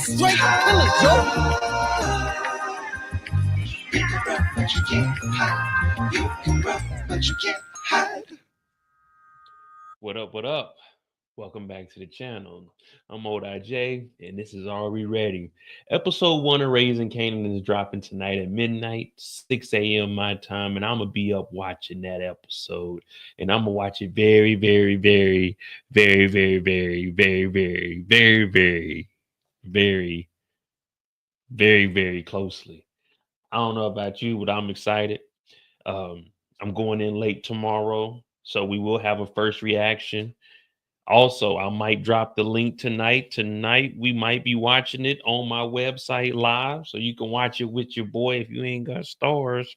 Straight killer, Joe. What up, what up? Welcome back to the channel. I'm Old IJ, and this is Are We Ready? Episode 1 of Raising Kanan is dropping tonight at midnight, 6 a.m. my time, and I'm going to be up watching that episode. And I'm going to watch it very, very, very, very, very, very, very, very, very, very, very, very, very closely. I don't know about you, but I'm excited. Um, I'm going in late tomorrow, so we will have a first reaction. Also, I might drop the link tonight. Tonight, we might be watching it on my website live, so you can watch it with your boy if you ain't got stars.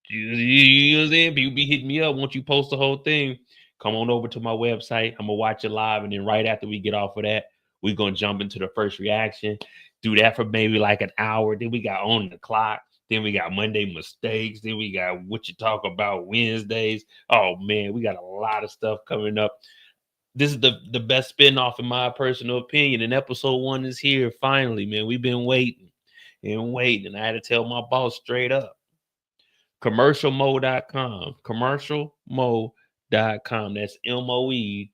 You know what I'm saying? People be hitting me up once you post the whole thing. Come on over to my website. I'm gonna watch it live, and then right after we get off of that, we're gonna jump into the first reaction. Do that for maybe like an hour. Then we got On the Clock. Then we got Monday Mistakes. Then we got What You Talk About Wednesdays. Oh man, we got a lot of stuff coming up. This is the best spinoff in my personal opinion. And episode 1 is here finally, man. We've been waiting and waiting. And I had to tell my boss straight up. Commercialmo.com. Commercialmo.com. That's MOE.com.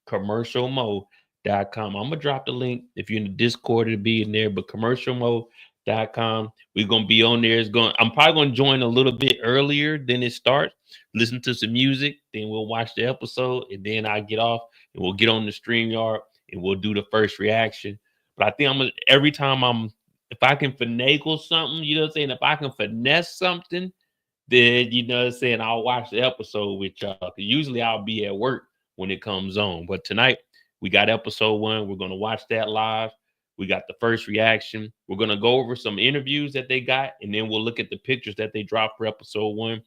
Commercialmo.com. I'm gonna drop the link if you're in the Discord, it'll be in there. But commercialmo.com. We're gonna be on there. I'm probably gonna join a little bit earlier than it starts. Listen to some music, then we'll watch the episode, and then I get off and we'll get on the StreamYard and we'll do the first reaction. But I think every time if I can finagle something, you know what I'm saying? If I can finesse something, then, you know what I'm saying, I'll watch the episode with y'all. 'Cause usually I'll be at work when it comes on. But tonight, we got episode 1. We're going to watch that live. We got the first reaction. We're going to go over some interviews that they got, and then we'll look at the pictures that they dropped for episode 1.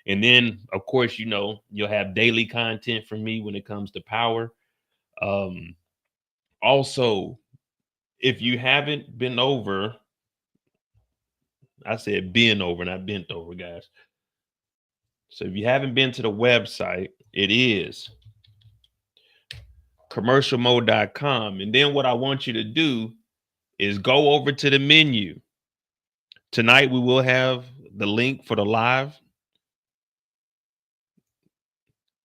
And then, of course, you know, you'll have daily content from me when it comes to Power. Also, if you haven't been over, I said been over, not bent over, guys. So if you haven't been to the website, it is commercialmo.com. And then what I want you to do is go over to the menu. Tonight we will have the link for the live.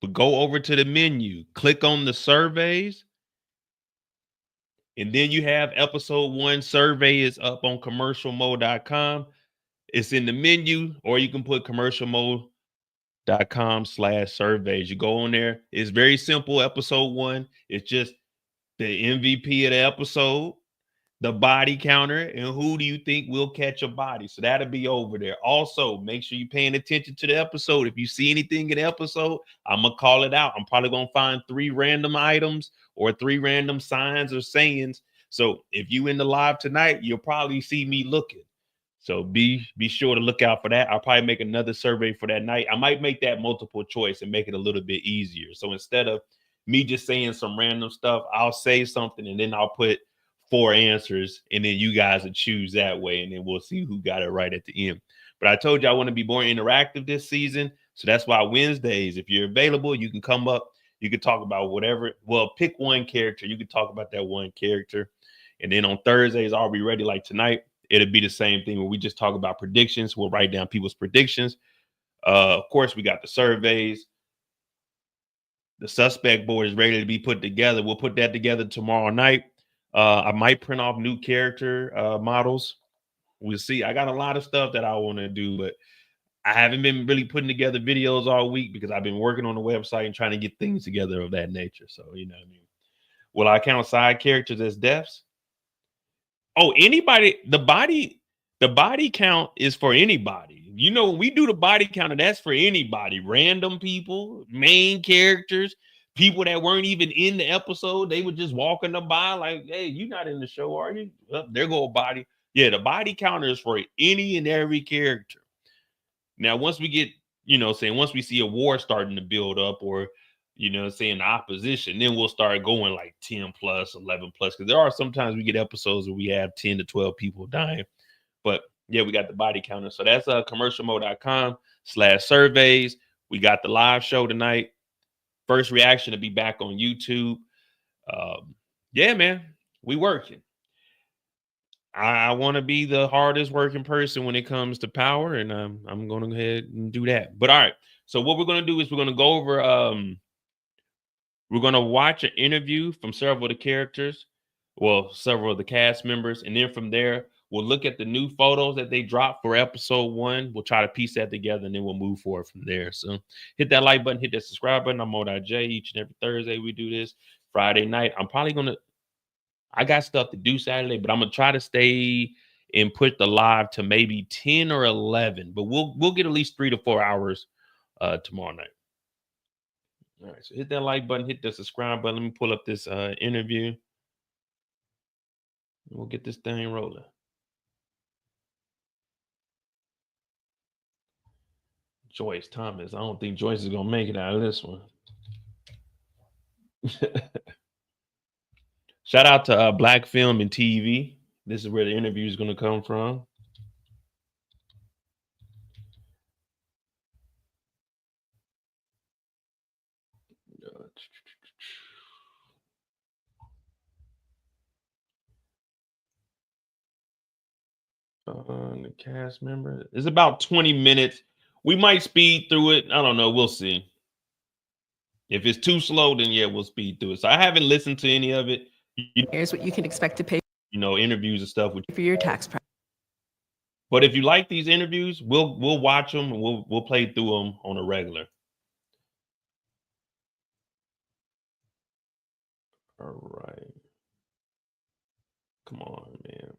But go over to the menu, click on the surveys. And then you have episode 1 survey is up on commercialmo.com. It's in the menu, or you can put commercialmo.com/surveys. You go on there. It's very simple. Episode 1. It's just the MVP of the episode, the body counter, and who do you think will catch a body. So that'll be over there. Also, make sure you're paying attention to the episode. If you see anything in the episode, I'm going to call it out. I'm probably going to find 3 random items or 3 random signs or sayings. So if you in the live tonight, you'll probably see me looking. So be sure to look out for that. I'll probably make another survey for that night. I might make that multiple choice and make it a little bit easier. So instead of me just saying some random stuff. I'll say something and then I'll put 4 answers, and then you guys would choose that way, and then we'll see who got it right at the end. But I told you I want to be more interactive this season, so that's why Wednesdays, if you're available, you can come up. You can talk about whatever. Well, pick one character. You can talk about that one character, and then on Thursdays, I'll be ready. Like tonight, it'll be the same thing where we just talk about predictions. We'll write down people's predictions. Of course, we got the surveys. The suspect board is ready to be put together. We'll put that together tomorrow night. I might print off new character models. We'll see. I got a lot of stuff that I want to do, but I haven't been really putting together videos all week because I've been working on the website and trying to get things together of that nature. So, you know what I mean? Will I count side characters as deaths? Oh, anybody, the body count is for anybody. You know, when we do the body count, and that's for anybody, random people, main characters, people that weren't even in the episode. They were just walking them by like, hey, you're not in the show, are you? There go a body. Yeah, the body counter is for any and every character. Now, once we get, once we see a war starting to build up, or saying opposition, then we'll start going like 10 plus, 11 plus, because there are sometimes we get episodes where we have 10 to 12 people dying. But yeah, we got the body counter. So that's commercialmo.com/surveys. We got the live show tonight. First reaction to be back on YouTube. Yeah, man, we working. I want to be the hardest working person when it comes to power, and I'm going to go ahead and do that. But all right, so what we're going to do is we're going to go over, we're going to watch an interview from several of the characters, several of the cast members, and then from there, we'll look at the new photos that they dropped for episode 1. We'll try to piece that together, and then we'll move forward from there. So hit that like button, hit that subscribe button. I'm Mo.J. Each and every Thursday we do this. Friday night, I got stuff to do Saturday, but I'm going to try to stay and put the live to maybe 10 or 11. But we'll get at least 3 to 4 hours tomorrow night. All right, so hit that like button, hit the subscribe button. Let me pull up this interview. We'll get this thing rolling. Joyce Thomas. I don't think Joyce is going to make it out of this one. Shout out to Black Film and TV. This is where the interview is going to come from. The cast member. It's about 20 minutes. We might speed through it. I don't know. We'll see. If it's too slow, then yeah, we'll speed through it. So I haven't listened to any of it. Here's what you can expect to pay. Interviews and stuff for your tax. But if you like these interviews, we'll watch them and we'll play through them on a regular. All right. Come on, man.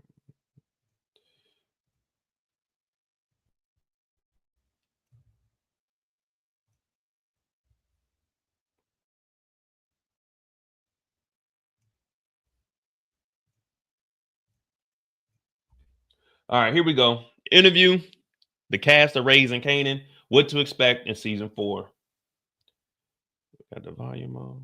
All right, here we go. Interview. The cast of Raising Kanan. What to expect in season 4. Got the volume on.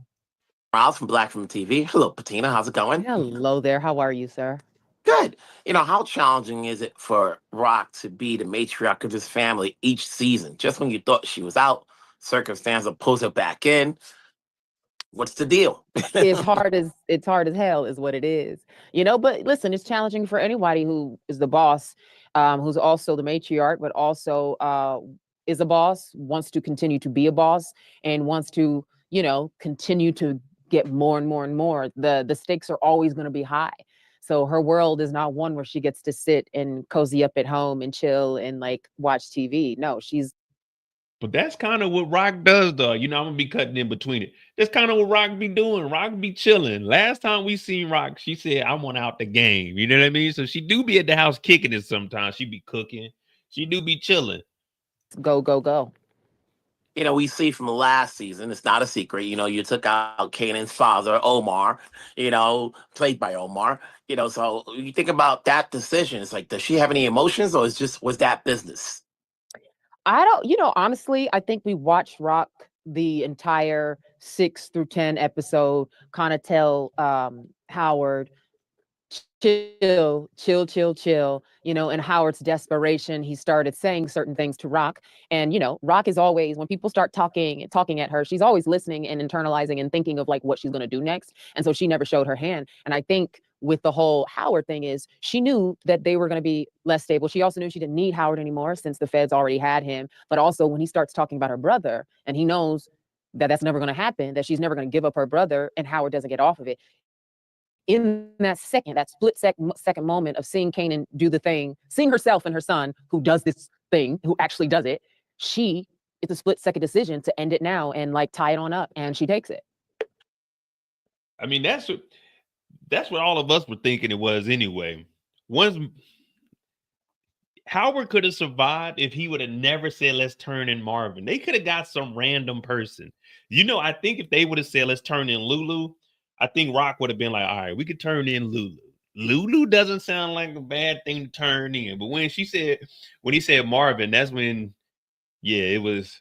Miles from Black Film TV. Hello, Patina. How's it going? Hello there. How are you, sir? Good. How challenging is it for Rock to be the matriarch of his family each season? Just when you thought she was out, circumstance will pulls her back in. What's the deal? It's hard as hell is what it is. But listen, it's challenging for anybody who is the boss, who's also the matriarch, but also is a boss, wants to continue to be a boss, and wants to, continue to get more and more and more. The stakes are always going to be high. So her world is not one where she gets to sit and cozy up at home and chill and like watch TV. No, But that's kind of what Rock does, though. I'm going to be cutting in between it. That's kind of what Rock be doing. Rock be chilling. Last time we seen Rock, she said, I want out the game. You know what I mean? So she do be at the house kicking it sometimes. She be cooking. She do be chilling. Go, go, go. We see from last season, it's not a secret, you took out Kanan's father, Omar, played by Omar, so you think about that decision. It's like, does she have any emotions, or was that business? I don't, honestly, I think we watched Rock the entire 6 through 10 episode kind of tell Howard, chill. In Howard's desperation, he started saying certain things to Rock. And, Rock is always, when people start talking at her, she's always listening and internalizing and thinking of like what she's going to do next. And so she never showed her hand. And I think with the whole Howard thing is she knew that they were going to be less stable. She also knew she didn't need Howard anymore since the feds already had him. But also when he starts talking about her brother and he knows that that's never going to happen, that she's never going to give up her brother, and Howard doesn't get off of it. In that split second moment of seeing Kanan do the thing, seeing herself and her son who does this thing, who actually does it, it's a split second decision to end it now and like tie it on up, and she takes it. I mean, that's what all of us were thinking it was anyway. Once Howard could have survived if he would have never said, let's turn in Marvin. They could have got some random person. I think if they would have said, let's turn in Lulu, I think Rock would have been like, all right, we could turn in Lulu. Lulu doesn't sound like a bad thing to turn in. But when he said Marvin, that's when, it was,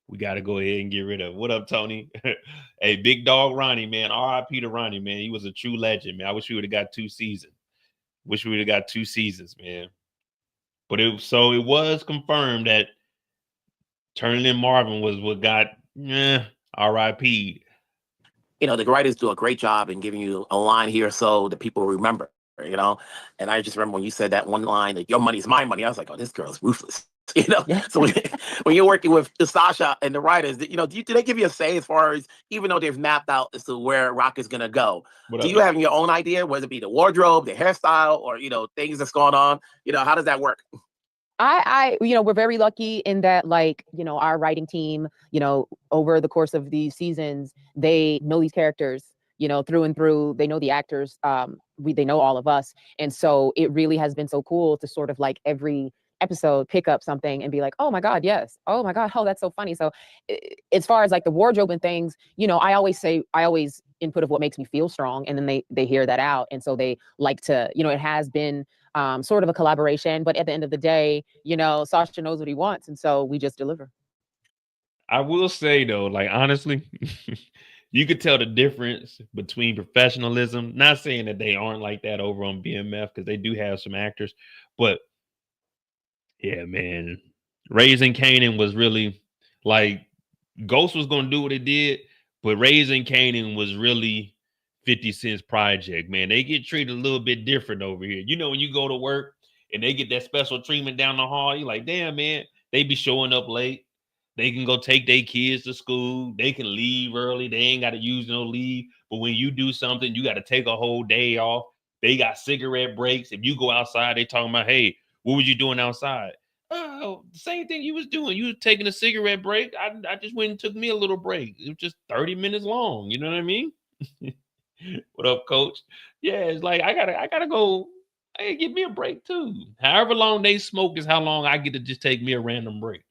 we got to go ahead and get rid of. What up, Tony? Hey, big dog Ronnie, man. R.I.P. to Ronnie, man. He was a true legend, man. I wish we would have got 2 seasons. Man. But it was confirmed that turning in Marvin was what got R.I.P. The writers do a great job in giving you a line here so that people remember, And I just remember when you said that one line, that your money's my money. I was like, oh, this girl's ruthless, Yeah. So when you're working with Sasha and the writers, do they give you a say as far as, even though they've mapped out as to where Rock is going to go, do you have your own idea, whether it be the wardrobe, the hairstyle, or, things that's going on? How does that work? We're very lucky in that, like, our writing team, over the course of these seasons, they know these characters, through and through. They know the actors. They know all of us. And so it really has been so cool to sort of like every episode pick up something and be like, oh my God, yes. Oh my God. Oh, that's so funny. So as far as like the wardrobe and things, I always input of what makes me feel strong. And then they hear that out. And so they like to, it has been sort of a collaboration, but at the end of the day, Sasha knows what he wants, and so we just deliver. I will say though, like honestly, you could tell the difference between professionalism. Not saying that they aren't like that over on BMF, because they do have some actors, but yeah, man, Raising Kanan was really like, Ghost was gonna do what it did, but Raising Kanan was really 50 Cent's project, man. They get treated a little bit different over here. When you go to work and they get that special treatment down the hall, you're like, damn, man, they be showing up late. They can go take their kids to school. They can leave early. They ain't got to use no leave. But when you do something, you got to take a whole day off. They got cigarette breaks. If you go outside, they talking about, hey, what was you doing outside? Oh, the same thing you was doing. You was taking a cigarette break. I just went and took me a little break. It was just 30 minutes long. You know what I mean? What up, coach? Yeah, it's like I gotta go. Hey, give me a break too. However long they smoke is how long I get to just take me a random break.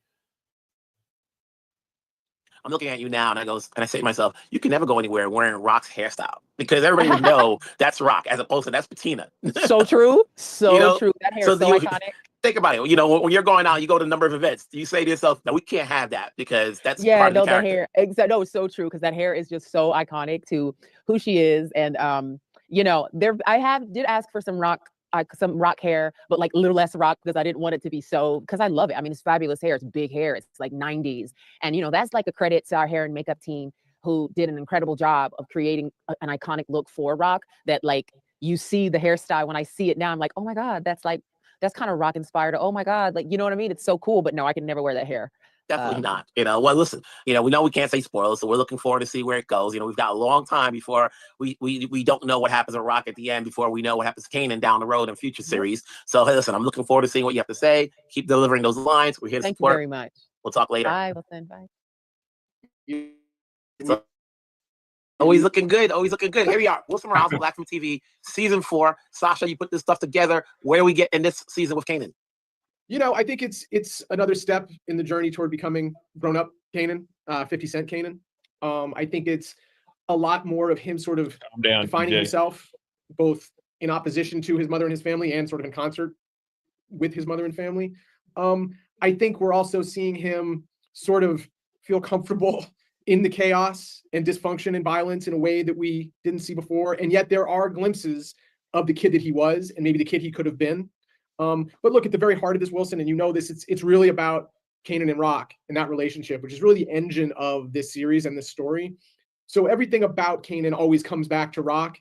I'm looking at you now, and I say to myself, you can never go anywhere wearing Rock's hairstyle, because everybody would know that's Rock, as opposed to that's Patina. So true. So true. That hair is so iconic. Think about it. When you're going out, you go to a number of events. You say to yourself, no, we can't have that, because that's part of the character. The hair. Exactly. No, it's so true, because that hair is just so iconic to who she is. And I did ask for some rock hair, but like a little less rock, because I didn't want it to be because I love it. I mean, it's fabulous hair. It's big hair. It's like 90s. And, that's like a credit to our hair and makeup team, who did an incredible job of creating an iconic look for Rock, that like you see the hairstyle. When I see it now, I'm like, oh my God, that's kind of Rock inspired. Oh my God. Like, you know what I mean? It's so cool, but no, I can never wear that hair. Definitely not. Well, listen, we know we can't say spoilers, so we're looking forward to see where it goes. We've got a long time before we don't know what happens with Rock at the end, before we know what happens to Kanan down the road in future series. So, hey, listen, I'm looking forward to seeing what you have to say. Keep delivering those lines. We're here to Thank support. you very much. We'll talk later. Bye, Wilson. Bye. So, always looking good. Here we are. Wilson Morales, Black from TV, season 4. Sasha, you put this stuff together. Where do we get in this season with Kanan? I think it's another step in the journey toward becoming grown-up Kanan, 50 Cent Kanan. I think it's a lot more of him sort of defining himself, both in opposition to his mother and his family, and sort of in concert with his mother and family. I think we're also seeing him sort of feel comfortable in the chaos and dysfunction and violence in a way that we didn't see before. And yet there are glimpses of the kid that he was and maybe the kid he could have been. But look, at the very heart of this, Wilson, and you know this, it's really about Kanan and Rock and that relationship, which is really the engine of this series and this story. So everything about Kanan always comes back to Rock.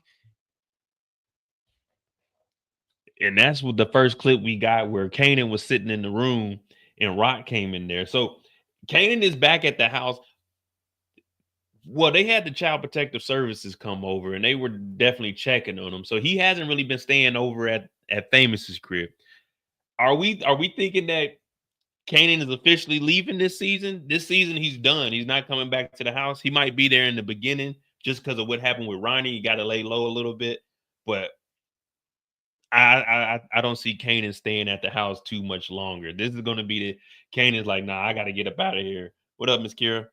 And that's what the first clip we got, where Kanan was sitting in the room and Rock came in there. So Kanan is back at the house. Well, they had the Child Protective Services come over and they were definitely checking on him. So he hasn't really been staying over at Famous's crib. Are we thinking that Kanan is officially leaving this season? This season he's done. He's not coming back to the house. He might be there in the beginning just because of what happened with Ronnie. He got to lay low a little bit, but I don't see Kanan staying at the house too much longer. This is going to be the Kanan's like, nah, I got to get up out of here. What up, Miss Kira?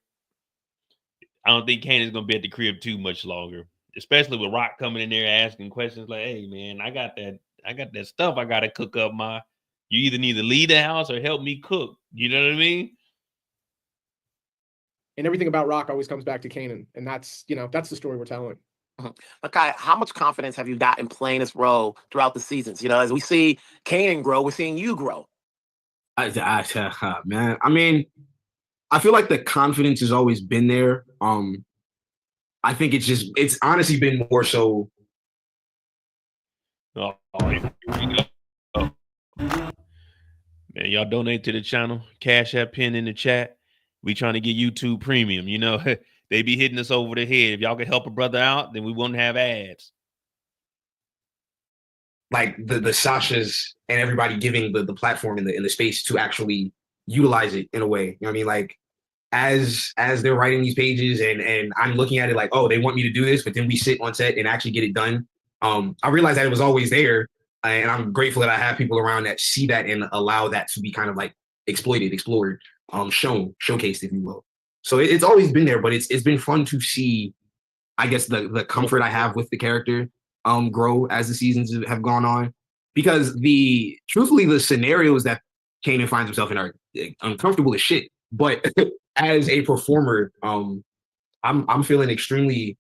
I don't think Kanan's going to be at the crib too much longer, especially with Rock coming in there asking questions like, hey man, I got that stuff I got to cook up. You either need to leave the house or help me cook. You know what I mean? And everything about Rock always comes back to Kanan. And that's the story we're telling. Okay, how much confidence have you got in playing this role throughout the seasons? You know, as we see Kanan grow, we're seeing you grow. Man, I mean, I feel like the confidence has always been there. I think it's honestly been more so. Oh, here we go. Man, y'all donate to the channel. Cash App pin in the chat. We trying to get YouTube Premium. You know, they be hitting us over the head. If y'all could help a brother out, then we won't have ads. Like the Sashas and everybody giving the platform in the space to actually utilize it in a way. You know what I mean? Like as they're writing these pages and I'm looking at it like, oh, they want me to do this, but then we sit on set and actually get it done. I realized that it was always there. And I'm grateful that I have people around that see that and allow that to be kind of like exploited, explored, showcased, if you will. So it's always been there, but it's been fun to see, I guess, the comfort I have with the character grow as the seasons have gone on. Because truthfully, the scenarios that Kanan finds himself in are uncomfortable as shit. But as a performer, I'm feeling extremely,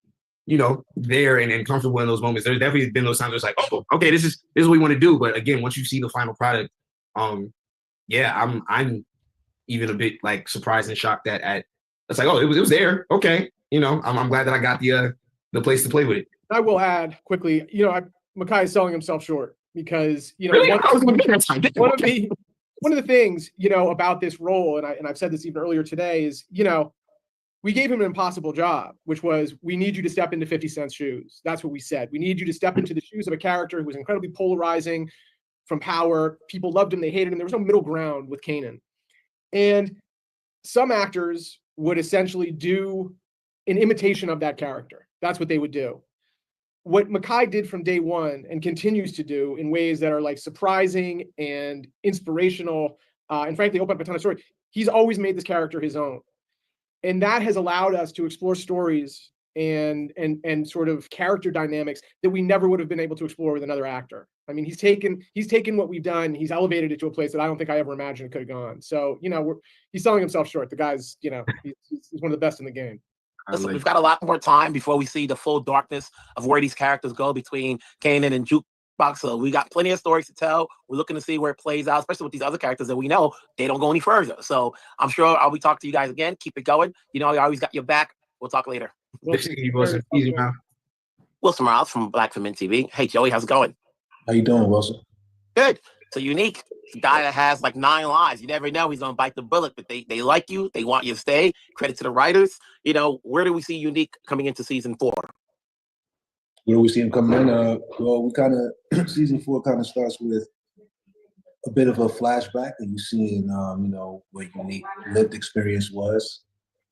there and comfortable in those moments. There's definitely been those times where it's like, oh, okay, this is what we want to do. But again, once you see the final product, yeah, I'm even a bit like surprised and shocked that it's like, oh, it was there. Okay, I'm glad that I got the place to play with it. I will add quickly, Mekhi is selling himself short because really? one of the things about this role, and I've said this even earlier today, is we gave him an impossible job, which was, we need you to step into 50 Cent's shoes. That's what we said. We need you to step into the shoes of a character who was incredibly polarizing from power. People loved him, they hated him. There was no middle ground with Kanan. And some actors would essentially do an imitation of that character. That's what they would do. What Mekhi did from day one and continues to do in ways that are like surprising and inspirational, and frankly open up a ton of story, he's always made this character his own. And that has allowed us to explore stories and sort of character dynamics that we never would have been able to explore with another actor. I mean, he's taken what we've done, he's elevated it to a place that I don't think I ever imagined it could have gone. So, he's selling himself short. The guy's, he's one of the best in the game. Listen, we've got a lot more time before we see the full darkness of where these characters go between Kanan and Jukebox. So we got plenty of stories to tell. We're looking to see where it plays out, especially with these other characters that we know they don't go any further. So I'm sure I'll be talking to you guys again. Keep it going. I always got your back. We'll talk later. Easy, man. Wilson Morales from Black Film TV. Hey, Joey, how's it going? How you doing, Wilson? Good. So Unique, the guy that has like 9 lives. You never know he's gonna bite the bullet, but they like you. They want you to stay. Credit to the writers. Where do we see Unique coming into season 4? Where do we see him coming in? Well, we kind of season 4 kind of starts with a bit of a flashback, and you seeing what Unique lived experience was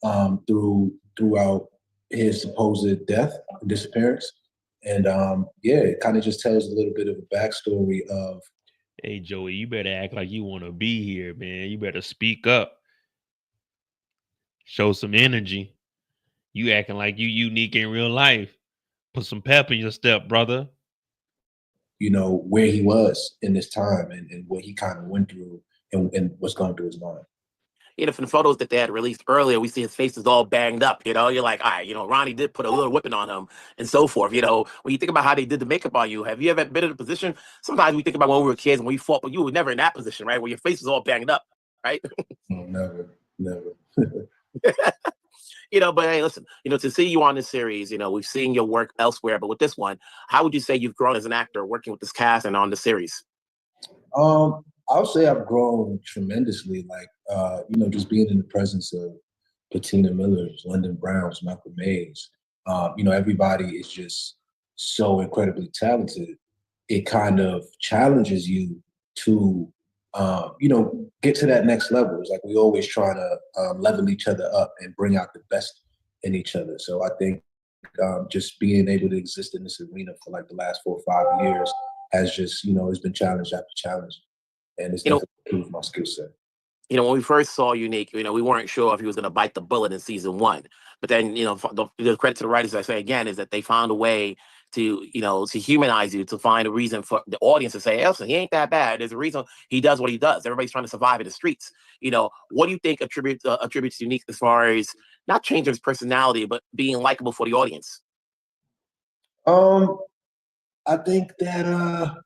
throughout his supposed death and disappearance, and it kind of just tells a little bit of a backstory of. Hey, Joey, you better act like you want to be here, man. You better speak up. Show some energy. You acting like you unique in real life. Put some pep in your step, brother. Where he was in this time and what he kind of went through and what's going through his mind. You know, from the photos that they had released earlier, we see his face is all banged up. You know, you're like, all right, you know, Ronnie did put a little whipping on him and so forth. You know, when you think about how they did the makeup on you, have you ever been in a position? Sometimes we think about when we were kids and we fought, but you were never in that position, right? Where your face is all banged up, right? No, never. You know, but hey, listen, you know, to see you on this series, you know, we've seen your work elsewhere, but with this one, how would you say you've grown as an actor working with this cast and on the series? I'll say I've grown tremendously. Like, you know, just being in the presence of Patina Millers, London Browns, Malcolm Mays. You know, everybody is just so incredibly talented. It kind of challenges you to, you know, get to that next level. It's like we always try to level each other up and bring out the best in each other. So I think just being able to exist in this arena for like the last 4 or 5 years has just, you know, it's been challenge after challenge. And it's definitely improved my skill set. You know, when we first saw Unique, you know, we weren't sure if he was going to bite the bullet in season 1. But then, you know, the credit to the writers, I say again, is that they found a way to, you know, to humanize you, to find a reason for the audience to say, listen, he ain't that bad. There's a reason he does what he does. Everybody's trying to survive in the streets. You know, what do you think attributes Unique as far as not changing his personality, but being likable for the audience? I think that,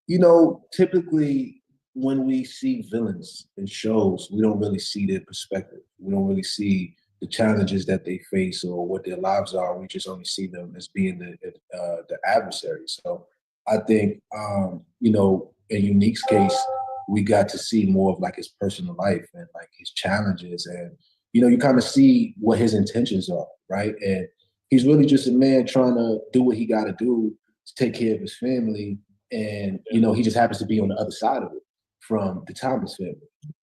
you know, typically when we see villains in shows, we don't really see their perspective. We don't really see the challenges that they face or what their lives are. We just only see them as being the adversary. So I think, you know, in Unique's case, we got to see more of like his personal life and like his challenges. And, you know, you kind of see what his intentions are, right? And he's really just a man trying to do what he got to do to take care of his family. And, you know, he just happens to be on the other side of it from the Thomas family,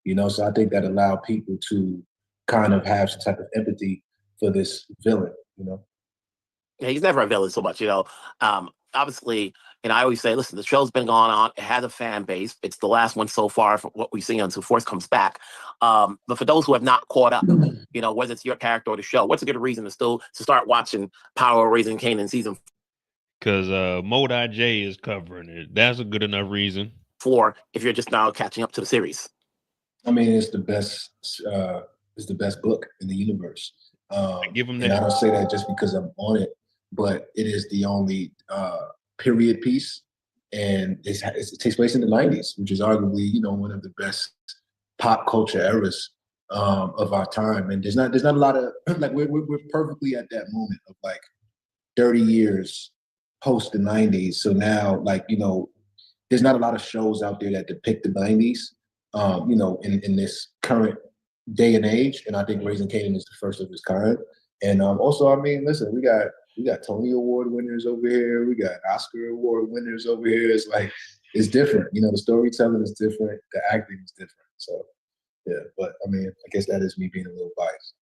you know? So I think that allowed people to kind of have some type of empathy for this villain, you know? Yeah, he's never a villain so much, you know. Obviously, and I always say, listen, the show's been going on. It has a fan base. It's the last one so far from what we've seen until Force comes back. But for those who have not caught up, you know, whether it's your character or the show, what's a good reason to start watching Power Raising Kanan season? Because Modi J is covering it. That's a good enough reason. 4, if you're just now catching up to the series. I mean, it's the best book in the universe. Give him that. And I don't say that just because I'm on it, but it is the only period piece, and it takes place in the 90s, which is arguably, you know, one of the best pop culture eras of our time. And there's not a lot of like we're perfectly at that moment of like 30 years post the 90s. So now, like, you know, there's not a lot of shows out there that depict the 90s, you know, in this current day and age. And I think Raising Kanan is the first of its kind. And also, I mean, listen, we got Tony Award winners over here. We got Oscar Award winners over here. It's like, it's different. You know, the storytelling is different. The acting is different. So, yeah. But, I mean, I guess that is me being a little biased.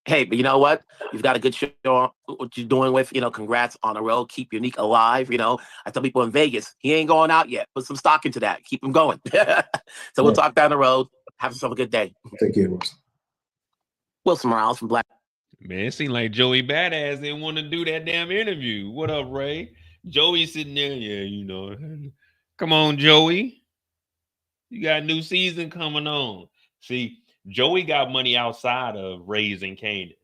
Hey, but you know what? You've got a good show on what you're doing with, you know, congrats on the road. Keep Unique alive. You know, I tell people in Vegas, he ain't going out yet. Put some stock into that. Keep him going. So we'll talk down the road. Have yourself a good day. Take care, Wilson. Wilson Morales from Black. Man, it seemed like Joey Badass didn't want to do that damn interview. What up, Ray? Joey sitting there, yeah, you know. Come on, Joey. You got a new season coming on. See, Joey got money outside of Raising Kanan.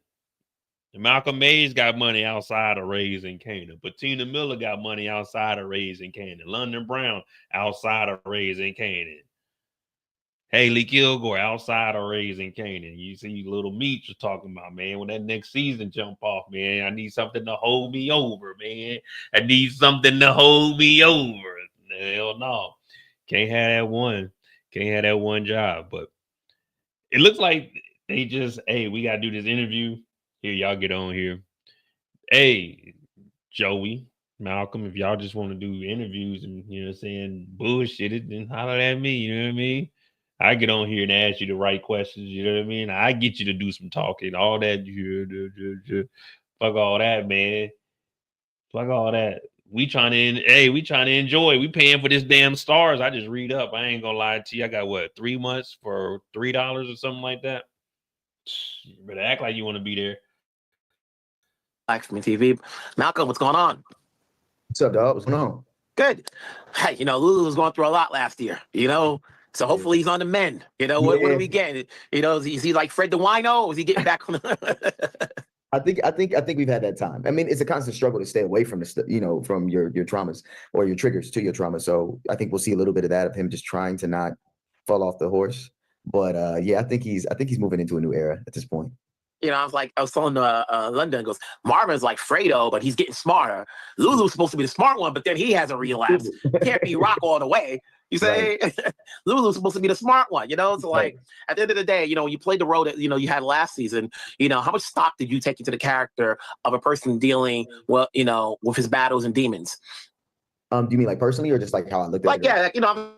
And Malcolm Mays got money outside of Raising Kanan. But Tina Miller got money outside of Raising Kanan. London Brown outside of Raising Kanan. Haley Kilgore outside of Raising Kanan. You see little Meech was talking about, man, when that next season jump off, man, I need something to hold me over, man. I need something to hold me over. Hell no. Can't have that one. Can't have that one job. But it looks like they just, hey, we got to do this interview. Here, y'all get on here. Hey, Joey, Malcolm, if y'all just want to do interviews and, you know what I'm saying, bullshit it, then holler at me, you know what I mean? I get on here and ask you the right questions, you know what I mean? I get you to do some talking, all that. Fuck all that, man. Fuck all that. We trying to enjoy. We paying for this damn stars. I just read up. I ain't gonna lie to you. I got what, 3 months for $3 or something like that. You better act like you want to be there. Black from TV. Malcolm, what's going on? What's up, dog? What's going on? Good. Hey, you know, Lulu was going through a lot last year. You know, So hopefully he's on the mend. You know, what are we getting? You know, is he like Fred the Wino, or is he getting back on the I think we've had that time. I mean, it's a constant struggle to stay away from from your traumas or your triggers to your trauma. So I think we'll see a little bit of that of him just trying to not fall off the horse. But yeah, I think he's moving into a new era at this point. You know, I was telling London, goes, Marvin's like Fredo, but he's getting smarter. Lulu's supposed to be the smart one, but then he has a relapse. Can't be Rock all the way. You say right. Lulu's supposed to be the smart one, you know? So like at the end of the day, you know, you played the role that, you know, you had last season, you know, how much stock did you take into the character of a person dealing with, you know, with his battles and demons? Do you mean like personally or just like how I looked at like, it? Yeah, like, you know,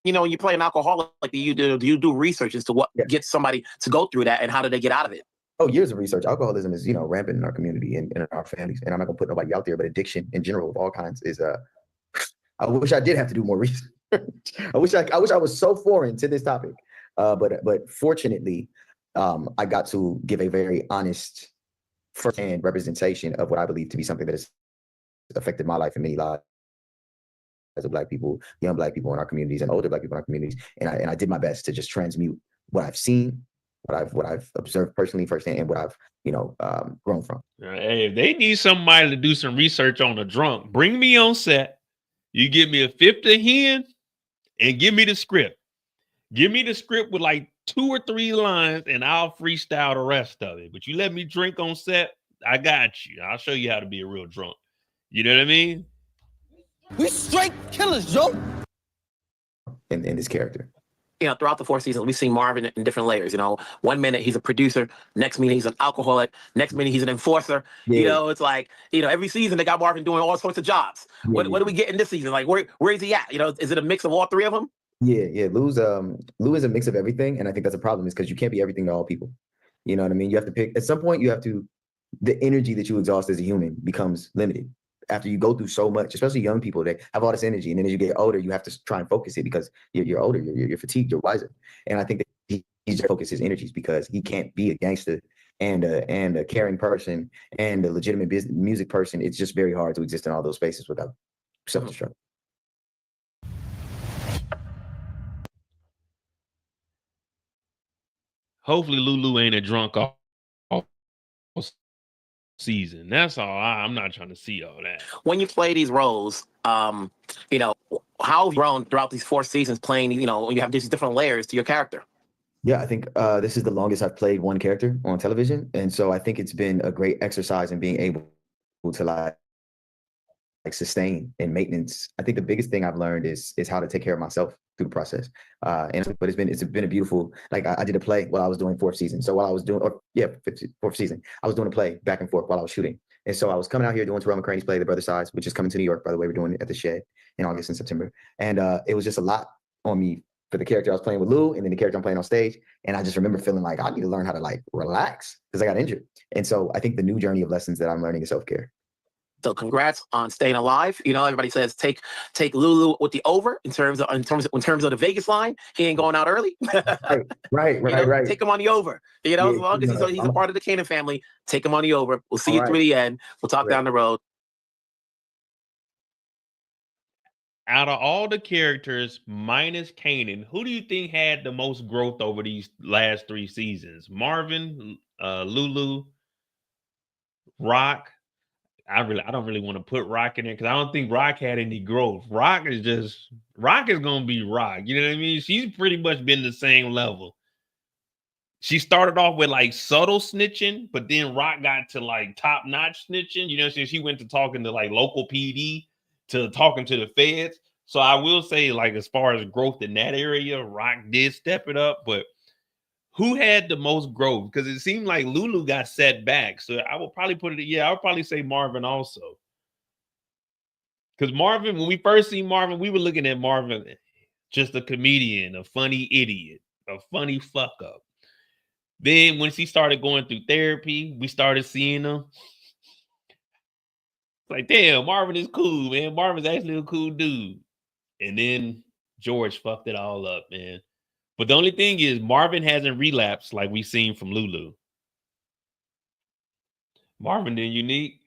you know, when you play an alcoholic, like do you do research as to what gets somebody to go through that and how do they get out of it? Oh, years of research. Alcoholism is, you know, rampant in our community and in our families. And I'm not gonna put nobody out there, but addiction in general of all kinds is I wish I did have to do more research. I wish I was so foreign to this topic. But fortunately, I got to give a very honest firsthand representation of what I believe to be something that has affected my life and many lives of Black people, young Black people in our communities and older Black people in our communities. And I did my best to just transmute what I've seen, what I've observed personally firsthand, and what I've, you know, grown from. Hey, if they need somebody to do some research on a drunk, bring me on set. You give me a fifth of hen and give me the script. Give me the script with like 2 or 3 lines and I'll freestyle the rest of it. But you let me drink on set, I got you. I'll show you how to be a real drunk. You know what I mean? We straight killers, Joe. In this character. You know, throughout the 4 seasons, we've seen Marvin in different layers. You know, one minute he's a producer, next minute he's an alcoholic, next minute he's an enforcer. Yeah. You know, it's like, you know, every season they got Marvin doing all sorts of jobs. Yeah, what do we get in this season? Like, where is he at? You know, is it a mix of all 3 of them? Yeah. Lou is a mix of everything, and I think that's a problem, is because you can't be everything to all people. You know what I mean? You have to pick. At some point, the energy that you exhaust as a human becomes limited. After you go through so much, especially young people, they have all this energy, and then as you get older, you have to try and focus it because you're older, you're fatigued, you're wiser. And I think that he just focuses his energies because he can't be a gangster and a caring person and a legitimate business music person. It's just very hard to exist in all those spaces without self-destruct. Hopefully Lulu ain't a drunk all season. That's all. I'm not trying to see all that. When you play these roles, you know, how have you grown throughout these 4 seasons playing, you know, when you have these different layers to your character? Yeah, I think this is the longest I've played one character on television. And so I think it's been a great exercise in being able to like sustain and maintenance. I think the biggest thing I've learned is how to take care of myself through the process. But it's been a beautiful, like I did a play while I was doing 4th season. So while I was doing, 4th season, I was doing a play back and forth while I was shooting. And so I was coming out here doing Terrell McCraney's play, The Brother Sides, which is coming to New York, by the way. We're doing it at the Shed in August and September. And it was just a lot on me for the character I was playing with Lou and then the character I'm playing on stage. And I just remember feeling like I need to learn how to like relax because I got injured. And so I think the new journey of lessons that I'm learning is self-care. So congrats on staying alive. You know, everybody says take Lulu with the over in terms of the Vegas line. He ain't going out early. Right. Take him on the over. You know, as long as he's a part of the Kanan family, take him on the over. We'll see you through the end. We'll talk down the road. Out of all the characters minus Kanan, who do you think had the most growth over these last 3 seasons? Marvin, Lulu, Rock. I don't really want to put Rock in there because I don't think Rock had any growth. Rock is gonna be Rock. You know what I mean? She's pretty much been the same level. She started off with like subtle snitching, but then Rock got to like top-notch snitching. You know, so she went to talking to like local PD to talking to the feds. So I will say, like, as far as growth in that area, Rock did step it up, but who had the most growth? Because it seemed like Lulu got set back. So I will probably I would probably say Marvin also. Because Marvin, when we first seen Marvin, we were looking at Marvin just a comedian, a funny idiot, a funny fuck up. Then when she started going through therapy, we started seeing him. Like, damn, Marvin is cool, man. Marvin's actually a cool dude. And then George fucked it all up, man. But the only thing is Marvin hasn't relapsed like we've seen from Lulu. Marvin did unique.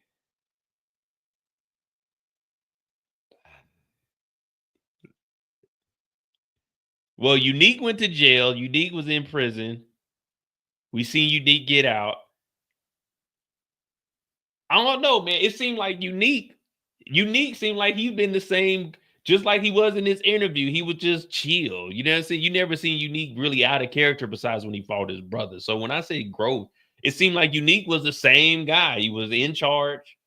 Well, Unique went to jail. Unique was in prison. We seen Unique get out. I don't know, man. It seemed like Unique seemed like he's been the same, just like he was in this interview. He was just chill. You know what I'm saying? You never seen Unique really out of character besides when he fought his brother. So when I say growth, it seemed like Unique was the same guy. He was in charge.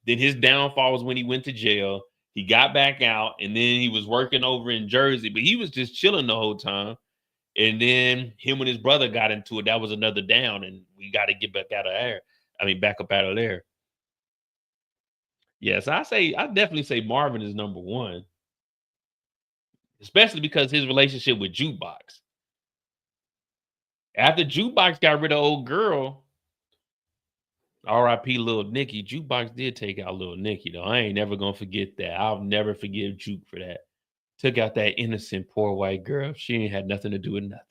Then his downfall was when he went to jail. He got back out, and then he was working over in Jersey, but he was just chilling the whole time. And then him and his brother got into it. That was another down, and we got to get back out of there. I mean, back up out of there. Yes, I definitely say Marvin is number one, especially because his relationship with Jukebox. After Jukebox got rid of old girl, R.I.P. Little Nicky, Jukebox did take out Little Nicky, though. I ain't never gonna forget that. I'll never forgive Juke for that. Took out that innocent, poor white girl. She ain't had nothing to do with nothing.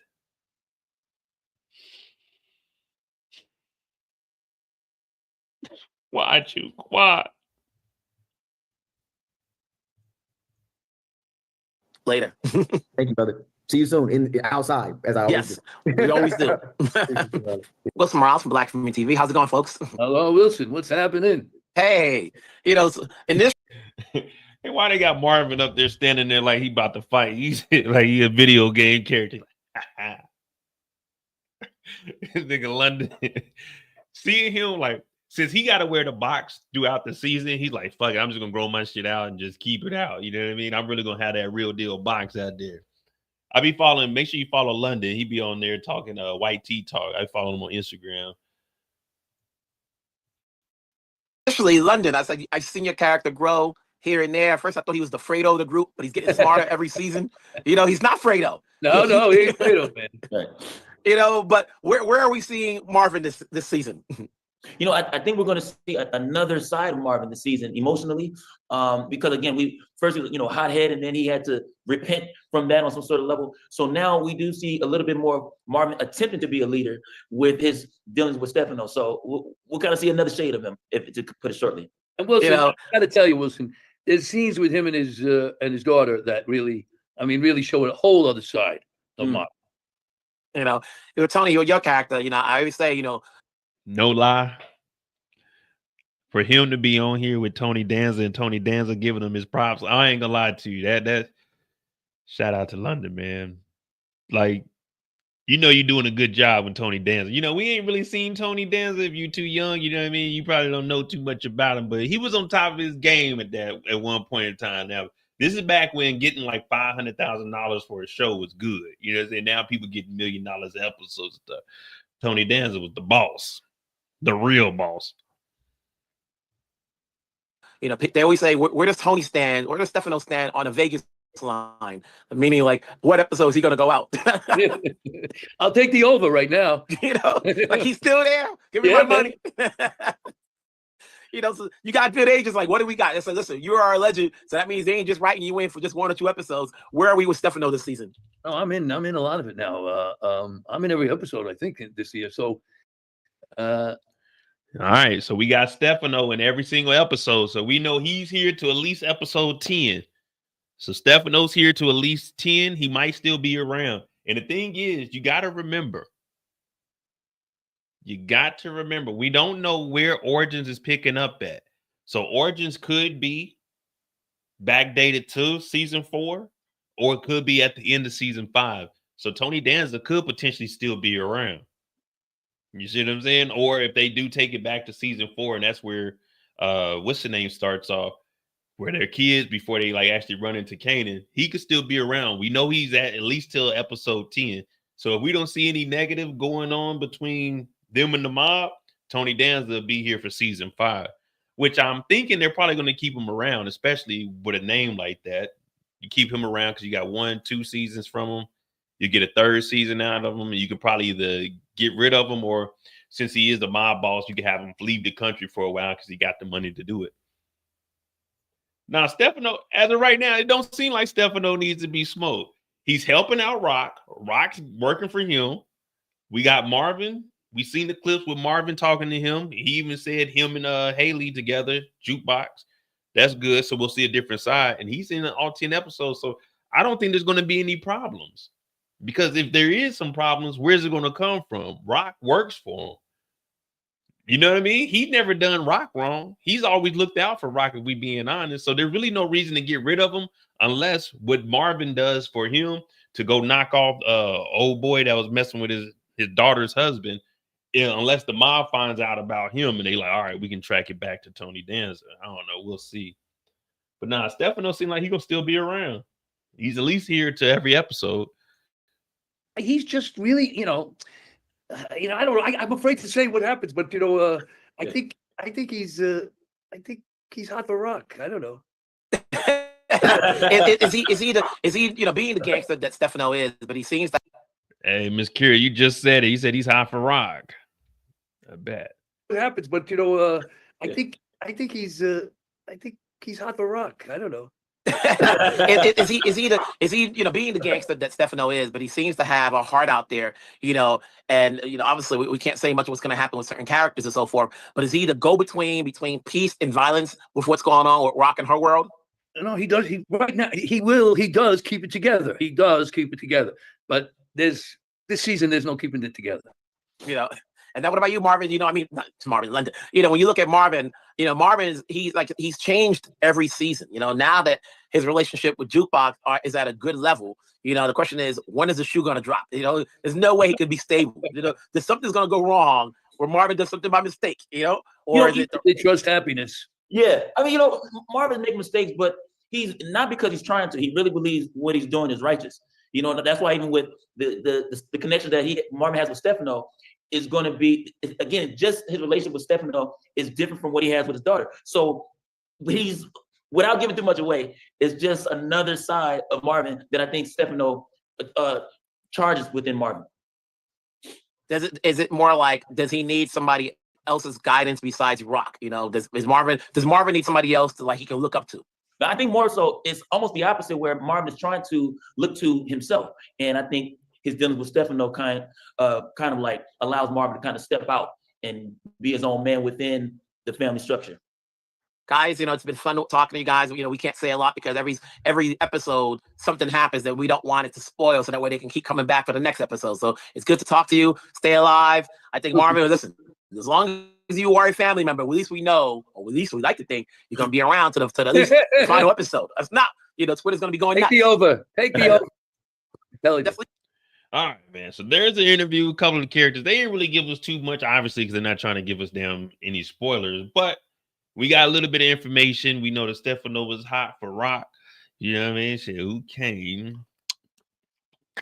Why, Juke? Why? Later. Thank you, brother. See you soon outside, as I always Yes, we always do. Wilson Morales from Black Film TV. How's it going, folks? Hello, Wilson. What's happening? Hey, you know, in this. And why they got Marvin up there standing there like he about to fight? He's like he a video game character. This nigga London. Seeing him like, since he got to wear the box throughout the season, he's like, fuck it, I'm just gonna grow my shit out and just keep it out. You know what I mean? I'm really gonna have that real deal box out there. I be following. Make sure you follow London. He be on there talking white tea talk. I follow him on Instagram. Especially London, I said I've seen your character grow here and there. At first, I thought he was the Fredo of the group, but he's getting smarter every season. You know, he's not Fredo. No, he ain't Fredo, man. Right. You know, but where are we seeing Marvin this season? You know, I think we're going to see another side of Marvin this season emotionally, because again, we first, you know, hothead, and then he had to repent from that on some sort of level. So now we do see a little bit more of Marvin attempting to be a leader with his dealings with Stefano. So we'll kind of see another shade of him, if to put it shortly. And Wilson, You know, I got to tell you, Wilson, there's scenes with him and his daughter that really show a whole other side of Marvin. You know, Tony, your character. You know, I always say, you know. No lie. For him to be on here with Tony Danza and Tony Danza giving him his props, I ain't gonna lie to you. That shout out to London, man. Like, you know, you're doing a good job with Tony Danza. You know, we ain't really seen Tony Danza if you're too young. You know what I mean? You probably don't know too much about him, but he was on top of his game at one point in time. Now, this is back when getting like $500,000 for a show was good. You know what I'm saying? Now people get $1 million episodes and stuff. Tony Danza was the boss. The real boss. You know, they always say, where does Tony stand? Where does Stefano stand on a Vegas line? Meaning, like, what episode is he going to go out? I'll take the over right now. You know, like he's still there. Give me my money. You know, so you got good agents. Like, what do we got? They say, listen, you are our legend. So that means they ain't just writing you in for just 1 or 2 episodes. Where are we with Stefano this season? Oh, I'm in a lot of it now. I'm in every episode, I think, this year. So, all right, so we got Stefano in every single episode. So we know he's here to at least episode 10. So Stefano's here to at least 10. He might still be around. And the thing is, you got to remember, we don't know where Origins is picking up at. So Origins could be backdated to season 4, or it could be at the end of season 5. So Tony Danza could potentially still be around. You see what I'm saying? Or if they do take it back to season 4, and that's where what's the name starts off, where they're kids before they like actually run into Kanan, he could still be around. We know he's at least till episode 10. So if we don't see any negative going on between them and the mob, Tony Danza will be here for season 5, which I'm thinking they're probably going to keep him around, especially with a name like that. You keep him around because you got 1-2 seasons from him. You get a 3rd season out of him, and you could probably either get rid of him, or since he is the mob boss, you can have him leave the country for a while because he got the money to do it. Now, Stefano, as of right now, it don't seem like Stefano needs to be smoked. He's helping out Rock. Rock's working for him. We got Marvin. We seen the clips with Marvin talking to him. He even said him and Haley together, Jukebox. That's good. So we'll see a different side. And he's in all 10 episodes. So I don't think there's going to be any problems. Because if there is some problems, where's it going to come from? Rock works for him. You know what I mean? He's never done Rock wrong. He's always looked out for Rock, if we being honest. So there's really no reason to get rid of him unless what Marvin does for him to go knock off old boy that was messing with his daughter's husband. Unless the mob finds out about him and they like, all right, we can track it back to Tony Danza. I don't know. We'll see. But nah, Stefano seems like he's going to still be around. He's at least here to every episode. He's just really, I don't know. I'm afraid to say what happens, but I think he's hot for Rock. I don't know. is he being the gangster that Stefano is, but he seems like. Hey, Miss Kira, you just said it. He said he's hot for Rock. I bet. What happens, but I think he's hot for Rock. I don't know. is he being the gangster that Stefano is, but he seems to have a heart out there, and obviously we can't say much of what's going to happen with certain characters and so forth, but is he the go-between between peace and violence with what's going on with Rock and her world? No, he does. Right now he does keep it together. He does keep it together, but this season there's no keeping it together. And then what about you, Marvin? Not Marvin, London. When you look at Marvin, Marvin he's changed every season. Now that his relationship with Jukebox is at a good level, the question is, when is the shoe going to drop? There's no way he could be stable. There's something's going to go wrong where Marvin does something by mistake. Or is it they trust happiness? Yeah, Marvin makes mistakes, but he's not because he's trying to. He really believes what he's doing is righteous. That's why even with the connection that Marvin has with Stefano is going to be, again, just his relationship with Stefano is different from what he has with his daughter. So he's, without giving too much away, is just another side of Marvin that I think Stefano charges within Marvin. Is it more like, does he need somebody else's guidance besides Rock? Does Marvin need somebody else to he can look up to? But I think more so it's almost the opposite, where Marvin is trying to look to himself. And I think his dealings with Stefano kind of allows Marvin to kind of step out and be his own man within the family structure. Guys, it's been fun talking to you guys. We can't say a lot because every episode something happens that we don't want it to spoil, so that way they can keep coming back for the next episode. So it's good to talk to you. Stay alive. I think Marvin, listen, as long as you are a family member, at least we know, or at least we like to think, you're going to be around to at least the final episode. If not, Twitter's going to be going nuts. Take the over. Definitely. All right, man. So there's an interview, a couple of the characters. They didn't really give us too much, obviously, because they're not trying to give us any spoilers. But we got a little bit of information. We know that Stefano was hot for Rock. You know what I mean? Shit, who came? A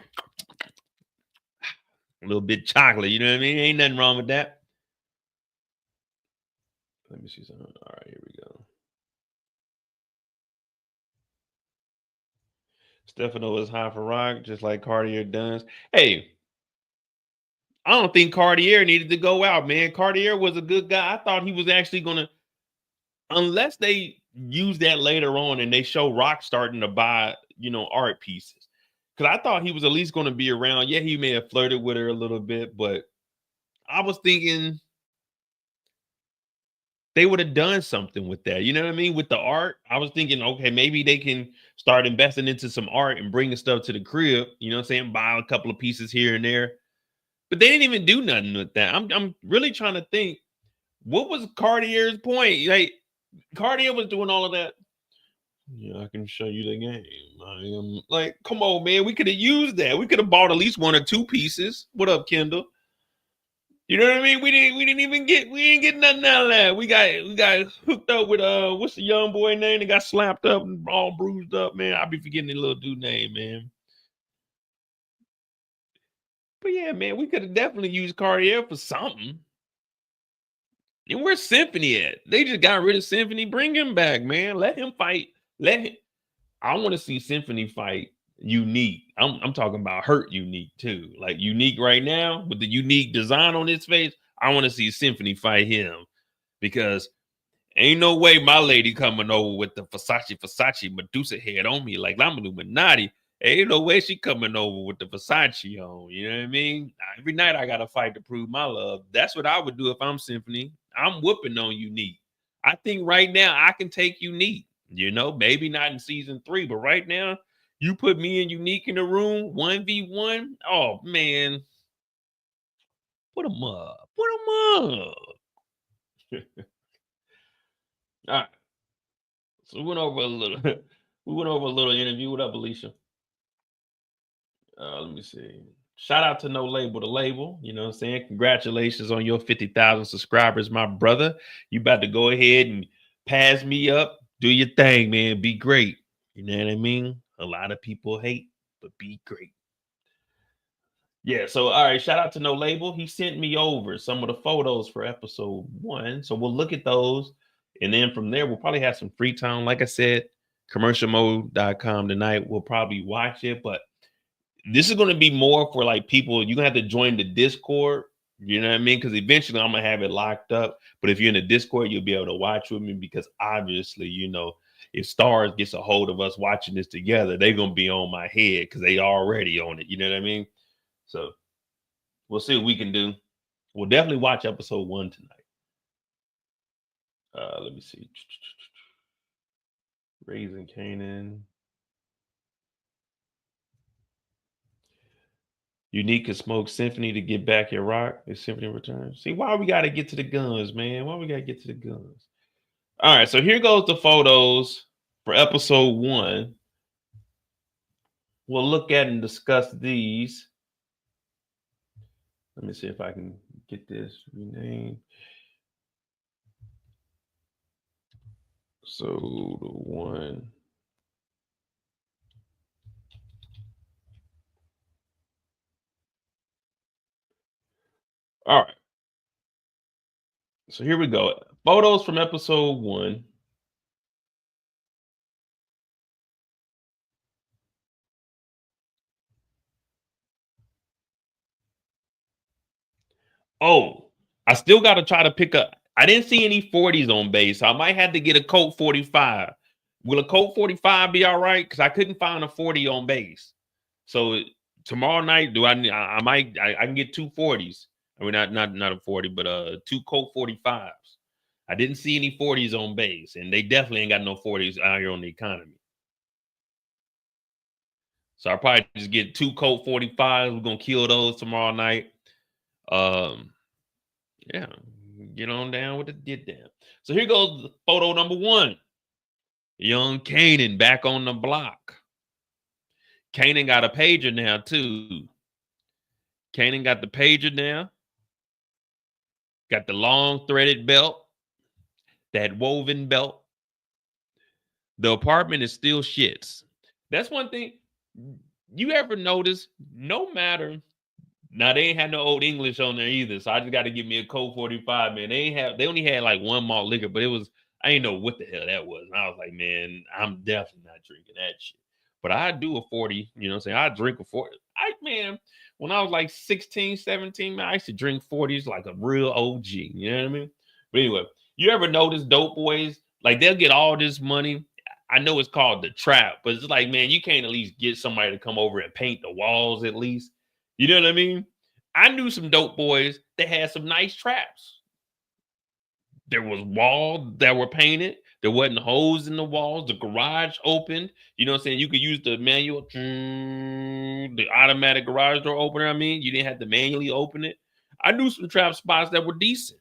little bit chocolate. You know what I mean? Ain't nothing wrong with that. Let me see something. All right, here we go. Stefano is high for Rock, just like Cartier does. Hey, I don't think Cartier needed to go out, man. Cartier was a good guy. I thought he was actually going to, unless they use that later on and they show Rock starting to buy, art pieces. Because I thought he was at least going to be around. Yeah, he may have flirted with her a little bit, but I was thinking they would have done something with that. You know what I mean? With the art, I was thinking, okay, maybe they can start investing into some art and bringing stuff to the crib. You know what I'm saying? Buy a couple of pieces here and there. But they didn't even do nothing with that. I'm really trying to think, what was Cartier's point? Like, Cartier was doing all of that. Yeah, I can show you the game. I am like, come on, man. We could have used that. We could have bought at least one or two pieces. What up, Kendall? You know what I mean? We didn't get nothing out of that. We got hooked up with what's the young boy name that got slapped up and all bruised up, man. I'll be forgetting the little dude name, man. But yeah, man, we could have definitely used Cartier for something. And where's Symphony at? They just got rid of Symphony. Bring him back, man. Let him fight. I want to see Symphony fight Unique. I'm talking about Hurt Unique too. Like Unique right now with the unique design on his face. I want to see Symphony fight him because ain't no way my lady coming over with the Versace Medusa head on me like I'm Illuminati. Ain't no way she coming over with the Versace on. You know what I mean? Every night I got to fight to prove my love. That's what I would do if I'm Symphony. I'm whooping on Unique. I think right now I can take Unique. Maybe not in season 3, but right now You put me and Unique in the room, 1v1. Oh man. Put them up. Put them up. All right. So we went over a little. We went over a little interview. What up, Alicia? Let me see. Shout out to No Label, the label. You know what I'm saying? Congratulations on your 50,000 subscribers, my brother. You about to go ahead and pass me up. Do your thing, man. Be great. You know what I mean? A lot of people hate, but be great. Yeah, so all right, shout out to No Label. He sent me over some of the photos for episode 1. So we'll look at those. And then from there, we'll probably have some free time. Like I said, commercialmode.com tonight. We'll probably watch it, but this is going to be more for like people. You're going to have to join the Discord. You know what I mean? Because eventually I'm going to have it locked up. But if you're in the Discord, you'll be able to watch with me because obviously, you know, if Stars gets a hold of us watching this together, they're going to be on my head because they already on it. You know what I mean? So we'll see what we can do. We'll definitely watch episode 1 tonight. Let me see. Raising Kanan. Unique and Smoke Symphony to get back at rock. Is Symphony return? See, why we got to get to the guns, man? Why we got to get to the guns? All right, so here goes the photos for episode 1. We'll look at and discuss these. Let me see if I can get this renamed. So the 1. All right. So here we go. Photos from episode 1. Oh, I still got to try to pick up. I didn't see any 40s on base, so I might have to get a Colt 45. Will a Colt 45 be all right? Because I couldn't find a 40 on base. So tomorrow night, I can get 2 40s. I mean, not a 40, but 2 Colt 45s. I didn't see any 40s on base, and they definitely ain't got no 40s out here on the economy. So I'll probably just get 2 Colt 45s. We're gonna kill those tomorrow night. Yeah, get on down with the get down. So here goes photo number 1. Young Kanan back on the block. Kanan got a pager now too. Kanan got the pager now. Got the long threaded belt. That woven belt. The apartment is still shits. That's one thing. You ever notice, no matter, now they ain't had no old English on there either, so I just got to give me a Colt 45, man. They only had like 1 malt liquor, but I ain't know what the hell that was. And I was like, man, I'm definitely not drinking that shit. But I do a 40, you know what I'm saying? I drink a 40. Man, when I was like 16, 17, man, I used to drink 40s like a real OG, you know what I mean? But anyway, you ever notice dope boys, like they'll get all this money. I know it's called the trap, but it's like, man, you can't at least get somebody to come over and paint the walls at least. You know what I mean? I knew some dope boys that had some nice traps. There was walls that were painted. There wasn't holes in the walls. The garage opened. You know what I'm saying? You could use the manual, the automatic garage door opener. I mean, you didn't have to manually open it. I knew some trap spots that were decent.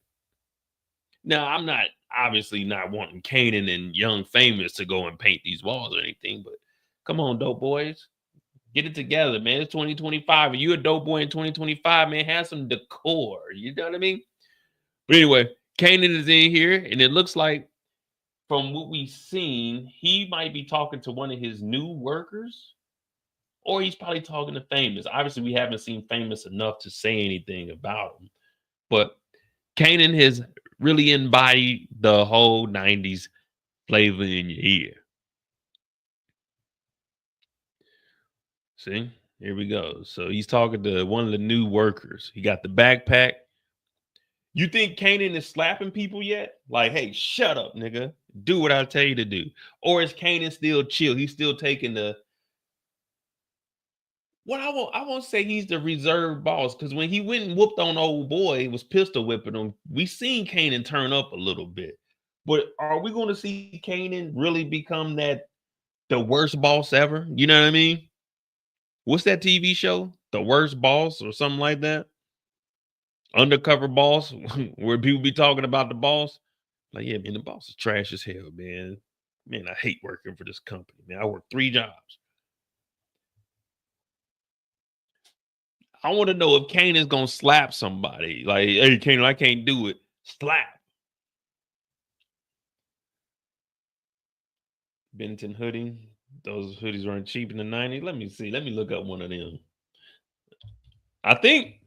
Now, I'm not obviously not wanting Kanan and Young Famous to go and paint these walls or anything, but come on, dope boys. Get it together, man. It's 2025. And you're a dope boy in 2025, man. Have some decor. You know what I mean? But anyway, Kanan is in here, and it looks like from what we've seen, he might be talking to one of his new workers, or he's probably talking to Famous. Obviously, we haven't seen Famous enough to say anything about him. But Kanan has really embodied the whole 90s flavor in your ear. See, here we go. So he's talking to one of the new workers. He got the backpack. You think Kanan is slapping people yet? Like, hey, shut up, nigga. Do what I tell you to do. Or is Kanan still chill? He's still taking the... What I won't say he's the reserve boss, because when he went and whooped on old boy, he was pistol whipping him. We seen Kanan turn up a little bit. But are we going to see Kanan really become the The worst boss ever. You know what I mean? What's that TV show? The Worst Boss or something like that? Undercover Boss, where people be talking about the boss. Like, yeah, man, the boss is trash as hell, man. Man, I hate working for this company, man. I work 3 jobs. I want to know if Kanan's gonna slap somebody. Like, hey, Kanan, I can't do it. Slap. Benton hoodie. Those hoodies weren't cheap in the 90s. Let me see. Let me look up one of them. I think.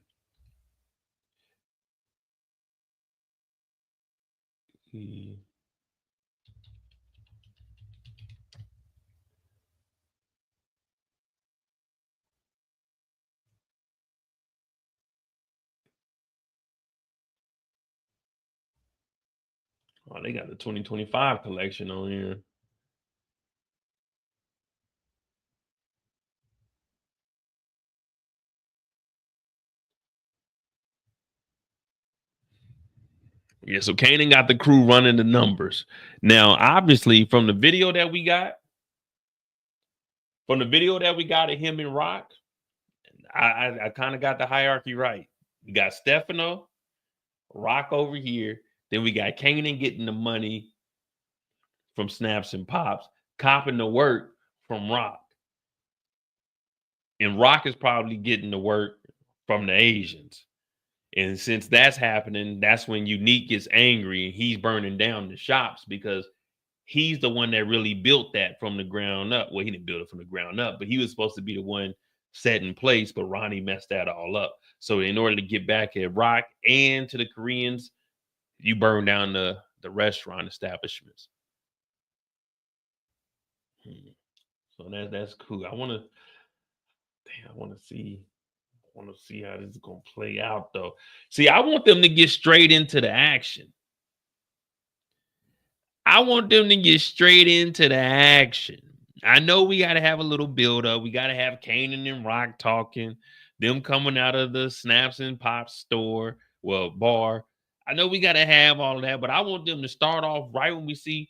Oh, they got the 2025 collection on here. Yeah, so Kanan got the crew running the numbers. Now, obviously, from the video that we got of him and Rock, I kind of got the hierarchy right. We got Stefano, Rock over here. Then we got Kanan getting the money from Snaps and Pops, copping the work from Rock. And Rock is probably getting the work from the Asians. And since that's happening, that's when Unique gets angry and he's burning down the shops because he's the one that really built that from the ground up. Well, he didn't build it from the ground up, but he was supposed to be the one set in place, but Ronnie messed that all up. So in order to get back at Rock and to the Koreans, you burn down the restaurant establishments. So that's cool. I want to see how this is gonna play out, though. See, I want them to get straight into the action. I know we got to have a little build up. We got to have Kanan and Rock talking, them coming out of the Snaps and Pops store, bar. I know we got to have all of that, but I want them to start off right when we see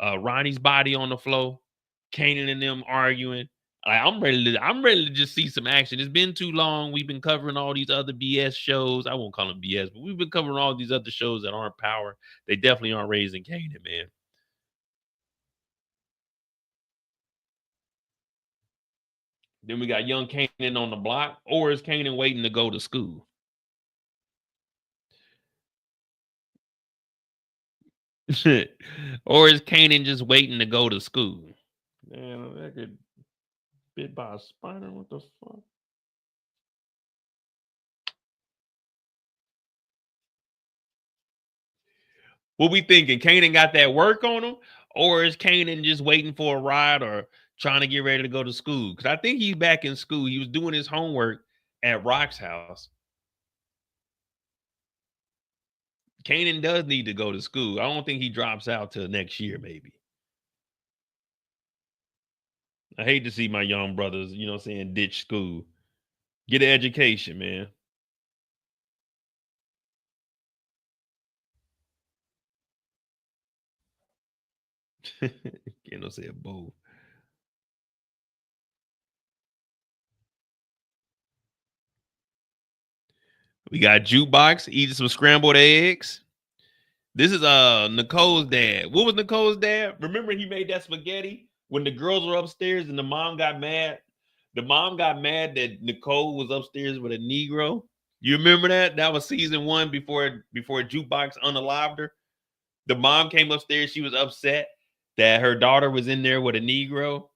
Ronnie's body on the floor, Kanan and them arguing. Like, I'm ready to just see some action. It's been too long. We've been covering all these other BS shows. I won't call them BS, but we've been covering all these other shows that aren't Power. They definitely aren't raising Kanan, man. Then we got young Kanan on the block, or is Kanan waiting to go to school? Or is Kanan just waiting to go to school? Man, that could bit by a spider. What the fuck? What we thinking? Kanan got that work on him, or is Kanan just waiting for a ride or trying to get ready to go to school? Because I think he's back in school. He was doing his homework at Rock's house. Kanan does need to go to school. I don't think he drops out till next year, maybe. I hate to see my young brothers, you know what I'm saying, ditch school. Get an education, man. Can't no say a both. We got Jukebox eating some scrambled eggs. This is Nicole's dad. What was Nicole's dad? Remember he made that spaghetti when the girls were upstairs and the mom got mad? The mom got mad that Nicole was upstairs with a Negro. You remember that? That was season 1 before Jukebox unalived her. The mom came upstairs. She was upset that her daughter was in there with a Negro.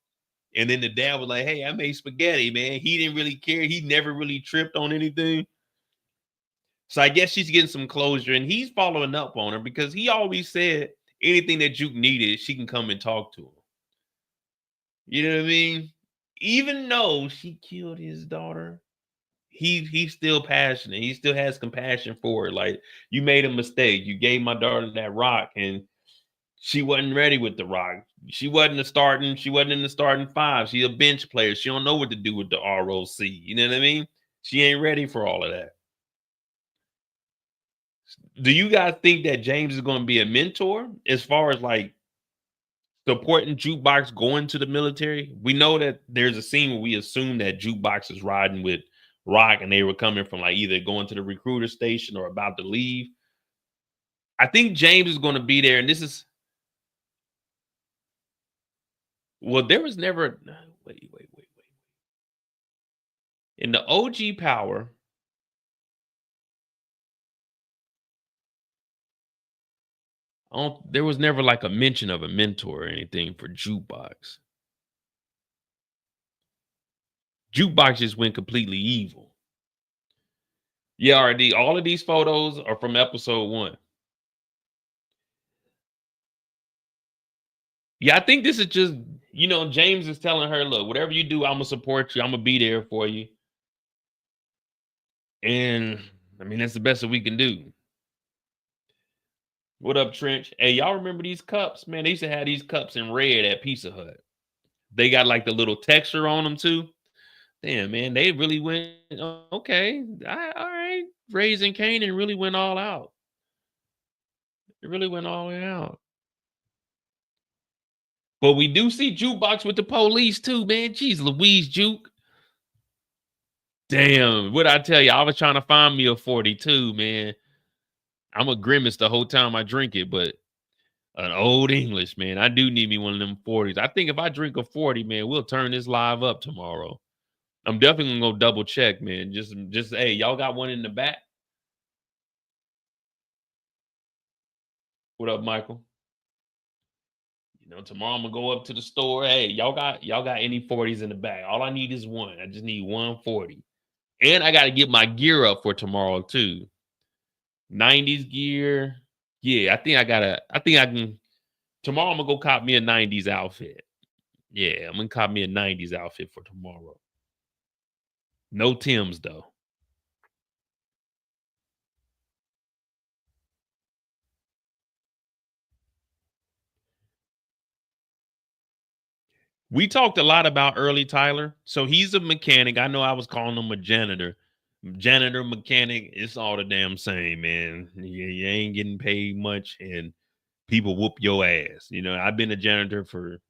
And then the dad was like, hey, I made spaghetti, man. He didn't really care. He never really tripped on anything. So I guess she's getting some closure, and he's following up on her because he always said anything that Juke needed, she can come and talk to him. You know what I mean? Even though she killed his daughter, he's still passionate. He still has compassion for her. Like, you made a mistake. You gave my daughter that rock, and she wasn't ready with the rock. She wasn't in the starting 5. She's a bench player. She don't know what to do with the ROC. You know what I mean? She ain't ready for all of that. Do you guys think that James is going to be a mentor as far as like supporting Jukebox going to the military. We know that there's a scene where we assume that Jukebox is riding with Rock and they were coming from like either going to the recruiter station or about to leave. I think James is going to be there, and this is there was never wait. In the OG Power, there was never like a mention of a mentor or anything for Jukebox. Jukebox just went completely evil. Yeah, RD, all of these photos are from episode 1. Yeah, I think this is just, James is telling her, look, whatever you do, I'm going to support you. I'm going to be there for you. And, I mean, that's the best that we can do. What up, Trench? Hey, y'all remember these cups? Man, they used to have these cups in red at Pizza Hut. They got like the little texture on them too. Damn, man, they really went, okay. All right. Raising Kanan really went all out. It really went all the way out. But we do see Jukebox with the police too, man. Jeez Louise, Juke. Damn, what I tell you, I was trying to find me a 42, man. I'm a grimace the whole time I drink it, but an old English, man. I do need me one of them 40s. I think if I drink a 40, man, we'll turn this live up tomorrow. I'm definitely gonna go double check, man. Just hey, y'all got one in the back? What up, Michael? Tomorrow I'm gonna go up to the store. Hey, y'all got any 40s in the back? All I need is one. I just need 140. And I gotta get my gear up for tomorrow too. 90s gear. Yeah, I think I can. Tomorrow I'm gonna go cop me a 90s outfit. Yeah, I'm gonna cop me a 90s outfit for tomorrow. No Timbs though. We talked a lot about early Tyler. So he's a mechanic. I know I was calling him a janitor. Janitor, mechanic, it's all the damn same, man. You ain't getting paid much and people whoop your ass. I've been a janitor for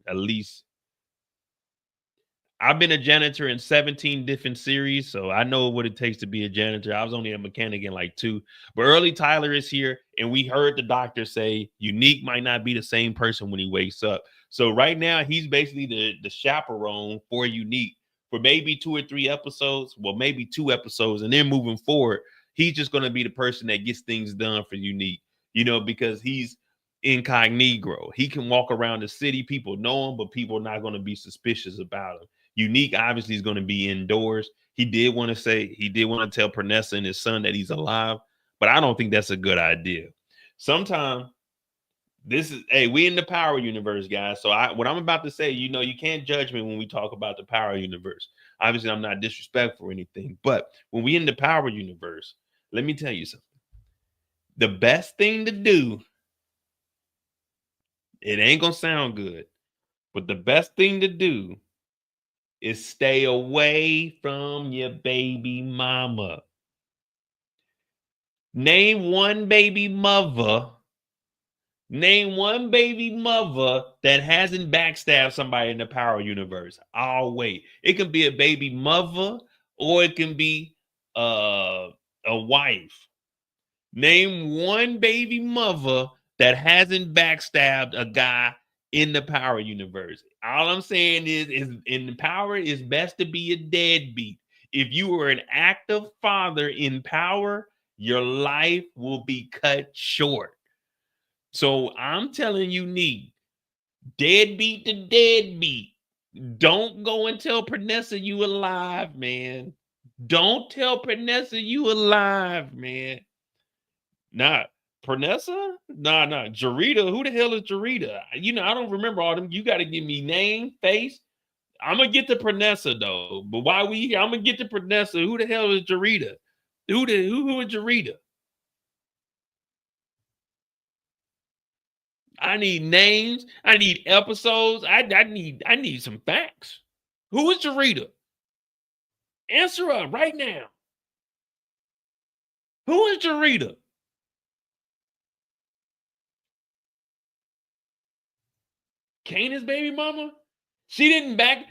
I've been a janitor in 17 different series, so I know what it takes to be a janitor. I was only a mechanic in like 2. But early Tyler is here, and we heard the doctor say Unique might not be the same person when he wakes up. So right now, he's basically the chaperone for Unique for maybe 2 or 3 episodes. Well, maybe 2 episodes, and then moving forward, he's just going to be the person that gets things done for Unique, because he's incognito. He can walk around the city. People know him, but people are not going to be suspicious about him. Unique obviously is going to be indoors. He did want to tell Pernessa and his son that he's alive, but I don't think that's a good idea. Sometimes we in the Power universe, guys. So what I'm about to say, you can't judge me when we talk about the Power universe. Obviously, I'm not disrespectful or anything, but when we in the Power universe, let me tell you something. The best thing to do, it ain't going to sound good, but the best thing to do is stay away from your baby mama. Name one baby mother that hasn't backstabbed somebody in the Power universe. I'll wait. It can be a baby mother or it can be a wife. Name one baby mother that hasn't backstabbed a guy in the Power universe. All I'm saying is in the Power, it's best to be a deadbeat. If you are an active father in Power, your life will be cut short. So I'm telling you, deadbeat to deadbeat. Don't go and tell Pernessa you alive, man. Don't tell Pernessa you alive, man. Nah, Pernessa? Nah. Jarita, who the hell is Jarita? I don't remember all them. You got to give me name, face. I'm going to get to Pernessa, though. But while we here, I'm going to get to Pernessa. Who the hell is Jarita? Who is Jarita? I need names. I need episodes. I need some facts. Who is Jarita? Answer up right now. Who is Jarita? Kanan's baby mama? She didn't backstab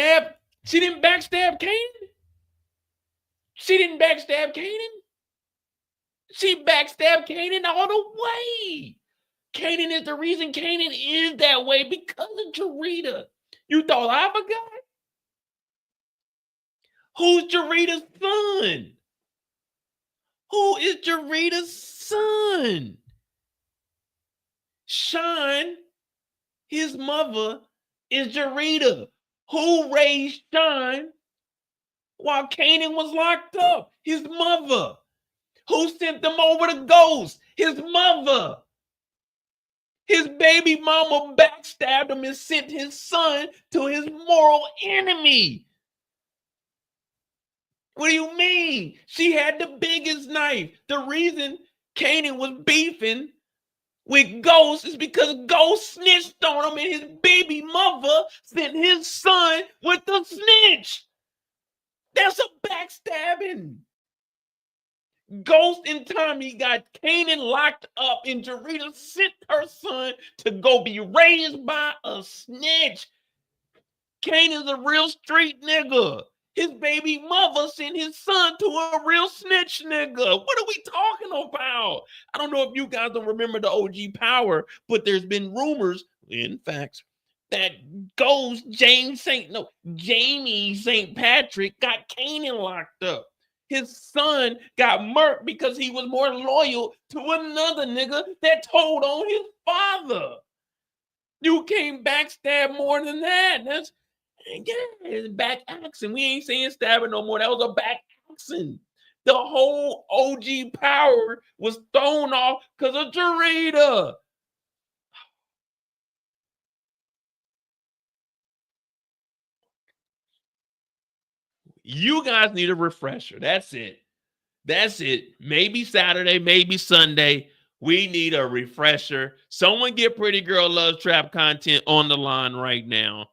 Kanan? She didn't backstab Kanan? She backstabbed Kanan all the way. Kanan is the reason Kanan is that way because of Jarita. You thought I forgot? Who's Jarita's son? Who is Jarita's son? Sean, his mother, is Jarita. Who raised Sean while Kanan was locked up? His mother. Who sent them over to Ghost? His mother. His baby mama backstabbed him and sent his son to his moral enemy. What do you mean? She had the biggest knife. The reason Kanan was beefing with Ghost is because Ghost snitched on him and his baby mother sent his son with the snitch. That's a backstabbing. Ghost and Tommy got Kanan locked up and Jarita sent her son to go be raised by a snitch. Kanan's a real street nigga. His baby mother sent his son to a real snitch nigga. What are we talking about? I don't know if you guys don't remember the OG Power, but there's been rumors, in fact, that Jamie St. Patrick got Kanan locked up. His son got murked because he was more loyal to another nigga that told on his father. You can't backstab more than that. That's back action. We ain't saying stabbing no more. That was a back action. The whole OG Power was thrown off because of Jarita. You guys need a refresher. That's it. That's it. Maybe Saturday, maybe Sunday. We need a refresher. Someone get Pretty Girl Loves Trap content on the line right now.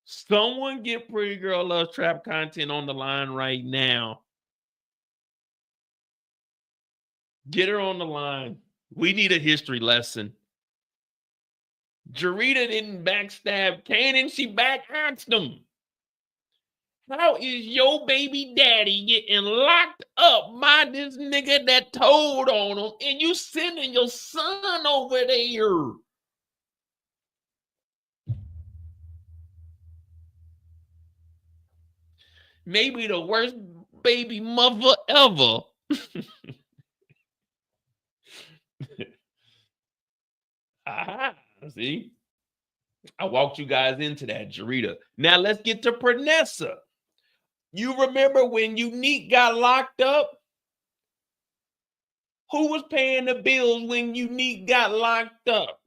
Someone get Pretty Girl Loves Trap content on the line right now. Get her on the line. We need a history lesson. Jarita didn't backstab Kanan. She back-axed him. How is your baby daddy getting locked up by this nigga that told on him and you sending your son over there? Maybe the worst baby mother ever. See? I walked you guys into that, Jarita. Now let's get to Pernessa. You remember when Unique got locked up? Who was paying the bills when Unique got locked up?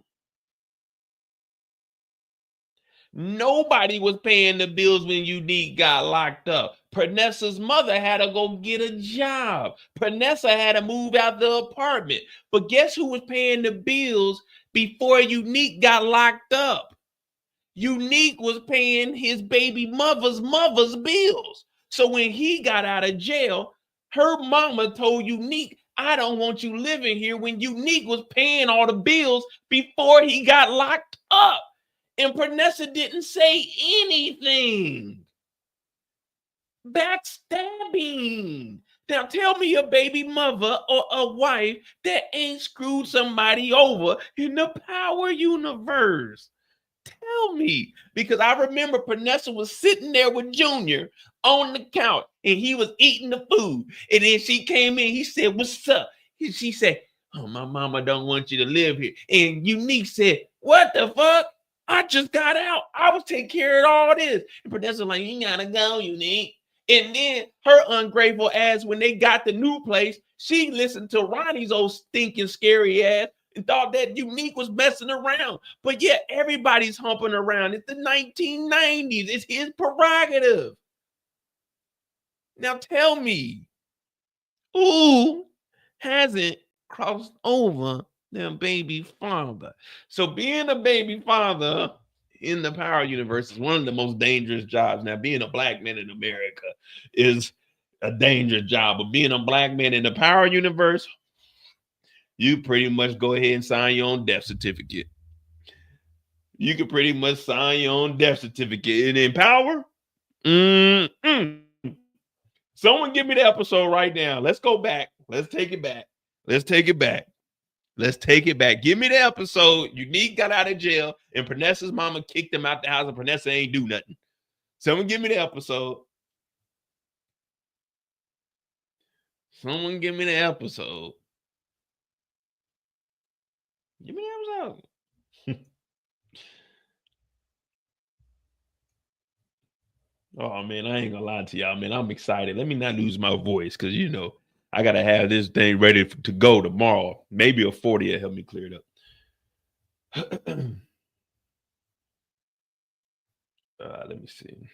Nobody was paying the bills when Unique got locked up. Pernessa's mother had to go get a job. Pernessa had to move out the apartment. But guess who was paying the bills before Unique got locked up? Unique was paying his baby mother's bills. So when he got out of jail, her mama told Unique, I don't want you living here, when Unique was paying all the bills before he got locked up. And Pernessa didn't say anything. Backstabbing. Now tell me a baby mother or a wife that ain't screwed somebody over in the Power universe. Tell me, because I remember Pernessa was sitting there with Junior on the couch and he was eating the food. And then she came in, he said, what's up? She said, oh, my mama don't want you to live here. And Unique said, what the fuck? I just got out. I was taking care of all this. And Pernessa like, you gotta go, Unique. And then her ungrateful ass, when they got the new place, she listened to Ronnie's old stinking scary ass and thought that Unique was messing around. But yet everybody's humping around. It's the 1990s. It's his prerogative. Now tell me, who hasn't crossed over their baby father? So being a baby father in the Power universe is one of the most dangerous jobs. Now, being a black man in America is a dangerous job, but being a black man in the Power universe, you pretty much go ahead and sign your own death certificate. You can pretty much sign your own death certificate. And in Power, someone give me the episode right now. Let's go back. Let's take it back. Let's take it back. Let's take it back. Give me the episode. Unique got out of jail, and Pernessa's mama kicked him out the house, and Pernessa ain't do nothing. Someone give me the episode. Someone give me the episode. Give me the episode. Oh man, I ain't gonna lie to y'all, man. I'm excited. Let me not lose my voice, because you know I gotta have this thing ready to go tomorrow. Maybe a 40 will help me clear it up. Let me see.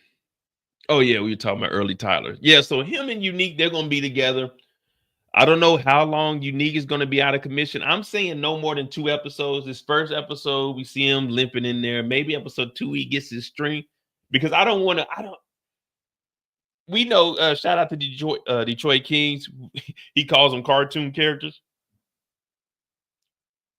Oh yeah, we were talking about early Tyler. Yeah, so him and Unique, they're gonna be together. I don't know how long Unique is gonna be out of commission. I'm saying no more than 2 episodes. This first episode, we see him limping in there. Maybe episode 2, he gets his string, because I don't. We know. Shout out to Detroit Kings. He calls them cartoon characters.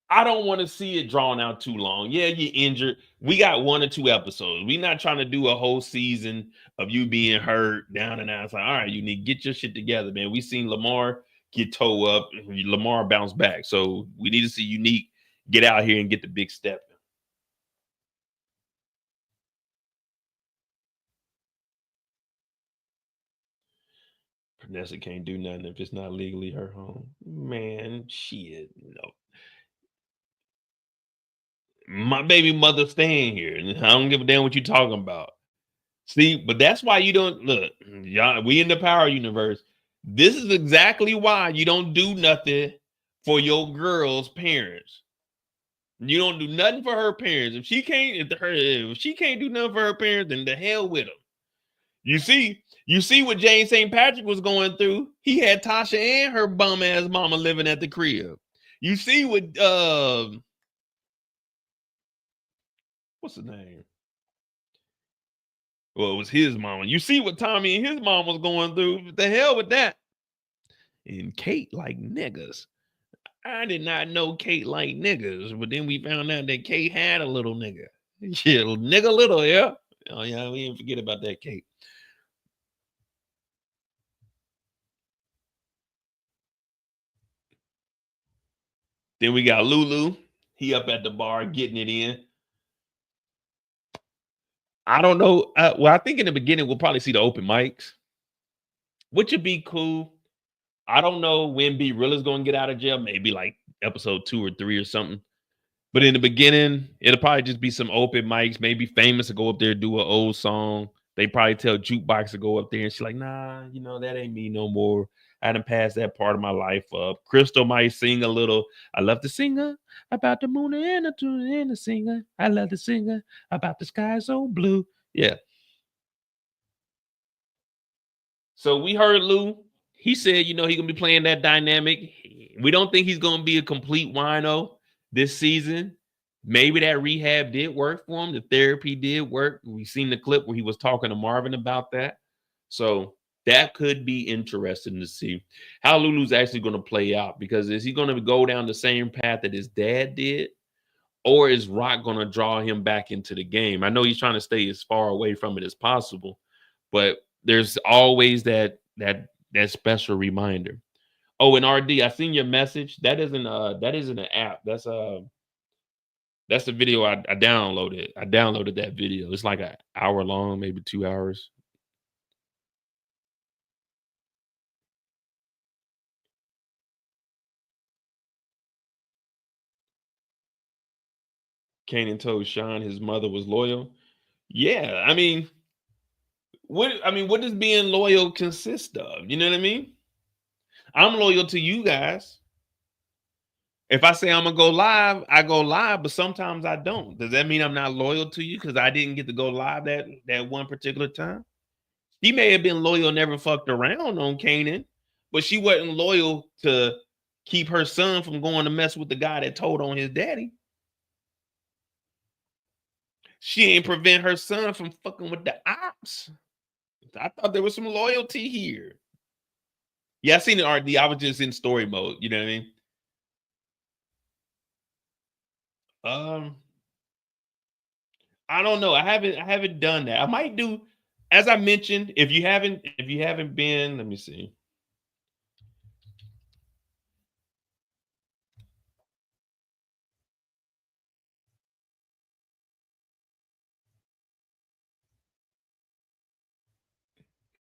I don't want to see it drawn out too long. Yeah, you're injured. We got 1 or 2 episodes. We're not trying to do a whole season of you being hurt, down and out. It's like, all right, you need to get your shit together, man. We seen Lamar get toe up. Lamar bounce back. So we need to see Unique get out here and get the big step. Vanessa can't do nothing if it's not legally her home. Man, shit, no. My baby mother staying here, and I don't give a damn what you talking about. See, but that's why you don't look. Y'all, we in the Power universe. This is exactly why you don't do nothing for your girl's parents. You don't do nothing for her parents. If she can't do nothing for her parents, then the hell with them. You see what Jane St. Patrick was going through. He had Tasha and her bum ass mama living at the crib. You see what what's his name? Well, it was his mama. You see what Tommy and his mom was going through. The hell with that. And Kate like niggas. I did not know Kate like niggas, but then we found out that Kate had a little nigga. Yeah, nigga little, yeah. Oh yeah, we didn't forget about that Kate. Then we got Lulu. He up at the bar getting it in. I don't know. Well, I think in the beginning we'll probably see the open mics, which would be cool. I don't know when B Real is going to get out of jail. Maybe like episode 2 or 3 or something. But in the beginning, it'll probably just be some open mics. Maybe Famous to go up there and do an old song. They probably tell Jukebox to go up there, and she's like, nah, you know, that ain't me no more. I done passed that part of my life up. Crystal might sing a little. I love to sing about the moon and the tune and the singer. I love to sing about the sky so blue. Yeah. So we heard Lou. He said, you know, he's going to be playing that dynamic. We don't think he's going to be a complete wino this season. Maybe that rehab did work for him. The therapy did work. We've seen the clip where he was talking to Marvin about that. So that could be interesting to see how Lulu's actually going to play out, because is he going to go down the same path that his dad did, or is Rock going to draw him back into the game? I know he's trying to stay as far away from it as possible, but there's always that special reminder. Oh, and RD, I seen your message. That isn't an app. That's the video I downloaded. I downloaded that video. It's like an hour long, maybe 2 hours. Kanan told Sean his mother was loyal. Yeah, I mean, what does being loyal consist of? You know what I mean? I'm loyal to you guys. If I say I'm gonna go live, I go live, but sometimes I don't. Does that mean I'm not loyal to you because I didn't get to go live that one particular time? She may have been loyal, never fucked around on Kanan, but she wasn't loyal to keep her son from going to mess with the guy that told on his daddy. She ain't prevent her son from fucking with the ops. I thought there was some loyalty here. Yeah, I seen it, RD. I was just in story mode. You know what I mean? I don't know. I haven't done that. I might do, as I mentioned, if you haven't been, let me see.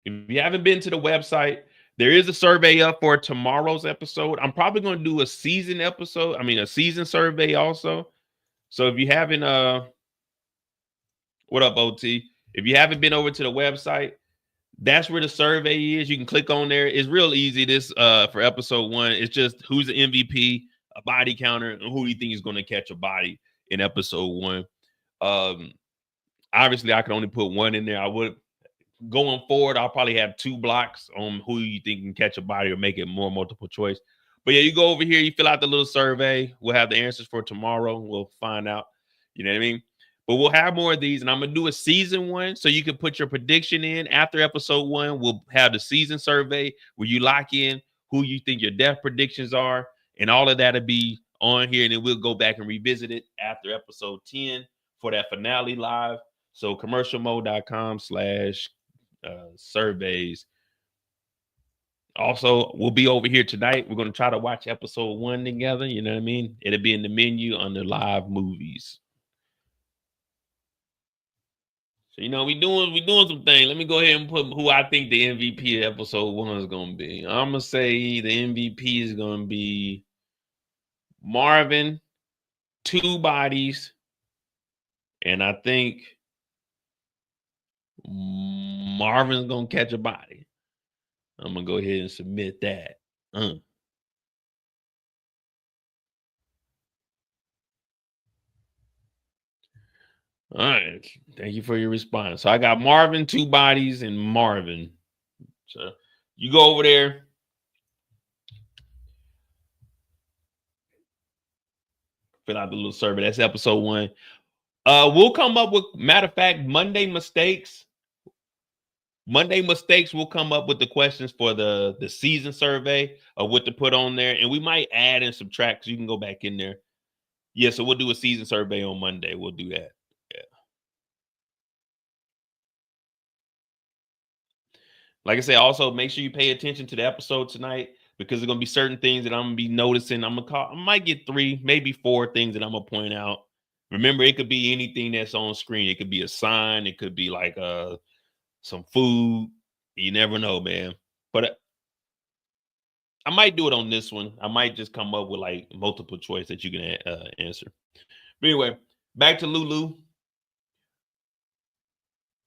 If you haven't been to the website, there is a survey up for tomorrow's episode. I'm probably going to do a season survey also. So if you haven't, what up, OT? If you haven't been over to the website, that's where the survey is. You can click on there. It's real easy. This for episode 1. It's just who's the MVP, a body counter, and who do you think is going to catch a body in episode 1. Obviously, I could only put 1 in there. I would. Going forward, I'll probably have 2 blocks on who you think can catch a body or make it more multiple choice. But yeah, you go over here, you fill out the little survey. We'll have the answers for tomorrow. We'll find out. You know what I mean? But we'll have more of these, and I'm going to do a season 1 so you can put your prediction in. After episode 1, we'll have the season survey where you lock in who you think your death predictions are, and all of that will be on here, and then we'll go back and revisit it after episode 10 for that finale live. So commercialmode.com/surveys. Also, we'll be over here tonight. We're going to try to watch episode 1 together. You know what I mean? It'll be in the menu under live movies. So, you know, we doing some things. Let me go ahead and put who I think the MVP of episode 1 is going to be. I'm going to say the MVP is going to be Marvin, 2 bodies, and I think Marvin's going to catch a body. I'm going to go ahead and submit that. All right. Thank you for your response. So I got Marvin, 2 bodies, and Marvin. So you go over there. Fill out the little survey. That's episode 1. We'll come up with, matter of fact, Monday mistakes. We'll come up with the questions for the season survey of what to put on there. And we might add and subtract because you can go back in there. Yeah, so we'll do a season survey on Monday. We'll do that. Yeah. Like I said, also make sure you pay attention to the episode tonight because there's gonna be certain things that I'm gonna be noticing. I might get 3, maybe 4 things that I'm gonna point out. Remember, it could be anything that's on screen. It could be a sign. It could be like some food. You never know, man. But I might do it on this one. I might just come up with like multiple choice that you can answer. But anyway, back to Lulu.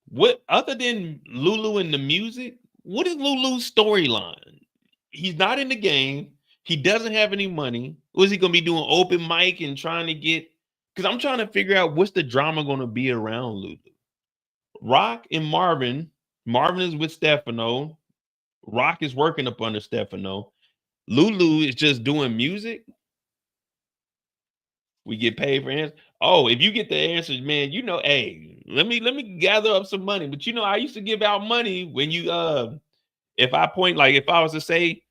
What other than Lulu and the music? What is Lulu's storyline? He's not in the game. He doesn't have any money. Was he gonna be doing open mic and trying to get? Because I'm trying to figure out what's the drama gonna be around Lulu. Rock and Marvin. Marvin is with Stefano. Rock is working up under Stefano. Lulu is just doing music. We get paid for answers. Oh, if you get the answers, man, you know, hey, let me gather up some money. But you know, I used to give out money when you if I point, like if I was to say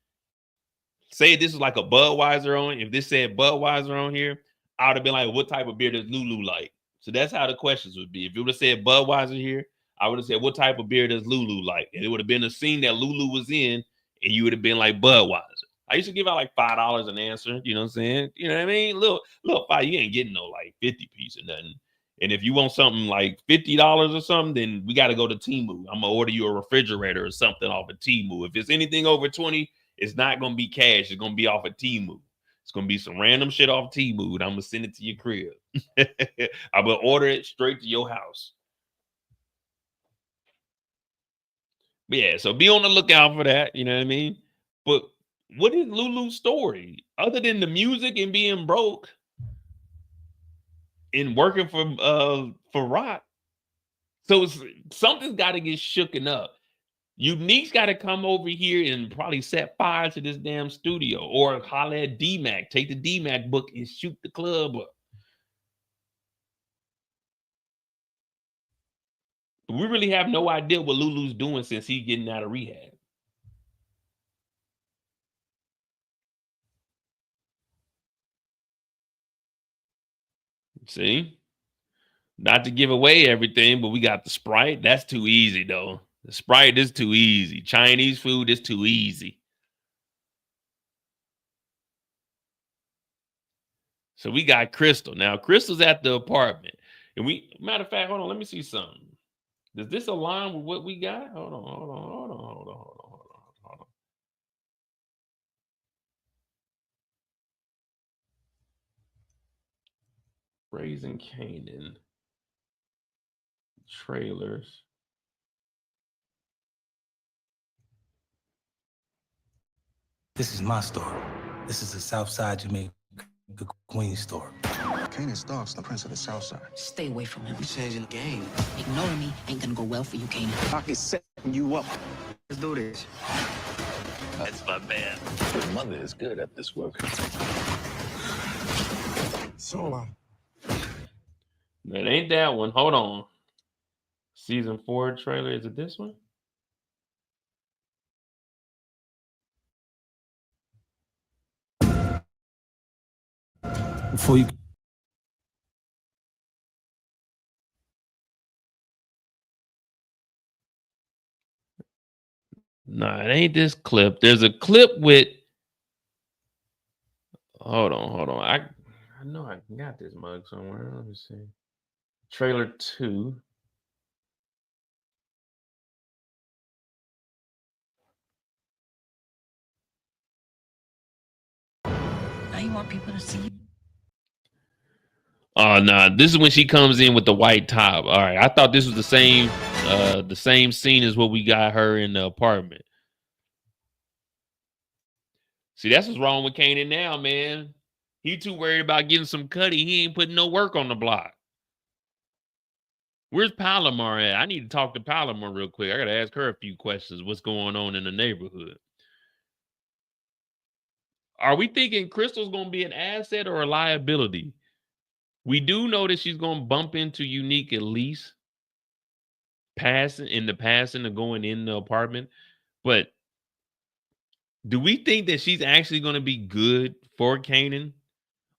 this is like a Budweiser on, if this said Budweiser on here, I would have been like, what type of beer does Lulu like? So that's how the questions would be. If it would have said Budweiser here, I would have said, what type of beer does Lulu like? And it would have been a scene that Lulu was in, and you would have been like Budweiser. I used to give out like $5 an answer. You know what I'm saying? You know what I mean? Little $5, you ain't getting no like 50 piece or nothing. And if you want something like $50 or something, then we got to go to Temu. I'm gonna order you a refrigerator or something off of Temu. If it's anything over 20, it's not gonna be cash. It's gonna be off of Temu. It's gonna be some random shit off Temu, and I'm gonna send it to your crib. I'm gonna order it straight to your house. But yeah, so be on the lookout for that. You know what I mean? But what is Lulu's story other than the music and being broke and working for Rock? So something's got to get shooken up. Unique's got to come over here and probably set fire to this damn studio, or holler at D-Mac, take the D-Mac book and shoot the club up. We really have no idea what Lulu's doing since he's getting out of rehab. See? Not to give away everything, but we got the Sprite. That's too easy, though. The Sprite is too easy. Chinese food is too easy. So we got Crystal. Now, Crystal's at the apartment. And matter of fact, hold on, let me see something. Does this align with what we got? Hold on. Raising Kanan. Trailers. This is my story. This is the South Side Jamaica Queen story. Kanan Stark's the prince of the South Side. Stay away from him. We changing the game. Ignoring me ain't gonna go well for you, Kanan. I can set you up. Let's do this. That's my man. Your mother is good at this work. So, That ain't that one. Hold on. Season 4 trailer. Is it this one? Before you No, it ain't this clip. There's a clip with. Hold on. I know I got this mug somewhere. Let me see. Trailer 2. Now you want people to see you. Oh no, this is when she comes in with the white top. All right, I thought this was the same scene as what we got her in the apartment. See, that's what's wrong with Kanan now, man. He too worried about getting some cutty. He ain't putting no work on the block. Where's Palomar at? I need to talk to Palomar real quick. I gotta ask her a few questions. What's going on in the neighborhood? Are we thinking Crystal's gonna be an asset or a liability? We do know that she's gonna bump into Unique at least passing to going in the apartment, but do we think that she's actually gonna be good for Kanan,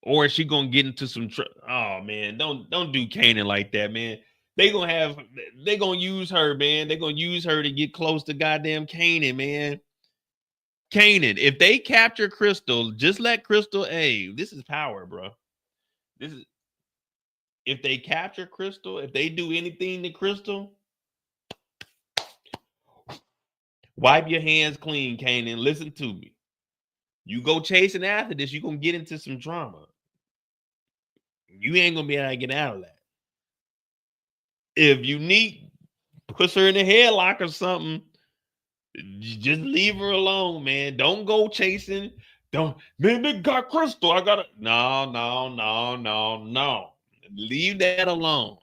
or is she gonna get into some? Oh man, don't do Kanan like that, man. They gonna use her, man. They're gonna use her to get close to goddamn Kanan, man. Kanan, if they capture Crystal, just let Crystal. Hey, this is power, bro. This is. If they capture Crystal, if they do anything to Crystal, wipe your hands clean, Kanan. Listen to me. You go chasing after this, you're going to get into some drama. You ain't going to be able to get out of that. If Unique puts her in a headlock or something, just leave her alone, man. Don't go chasing. Man, they got Crystal. I got to. No. Leave that alone.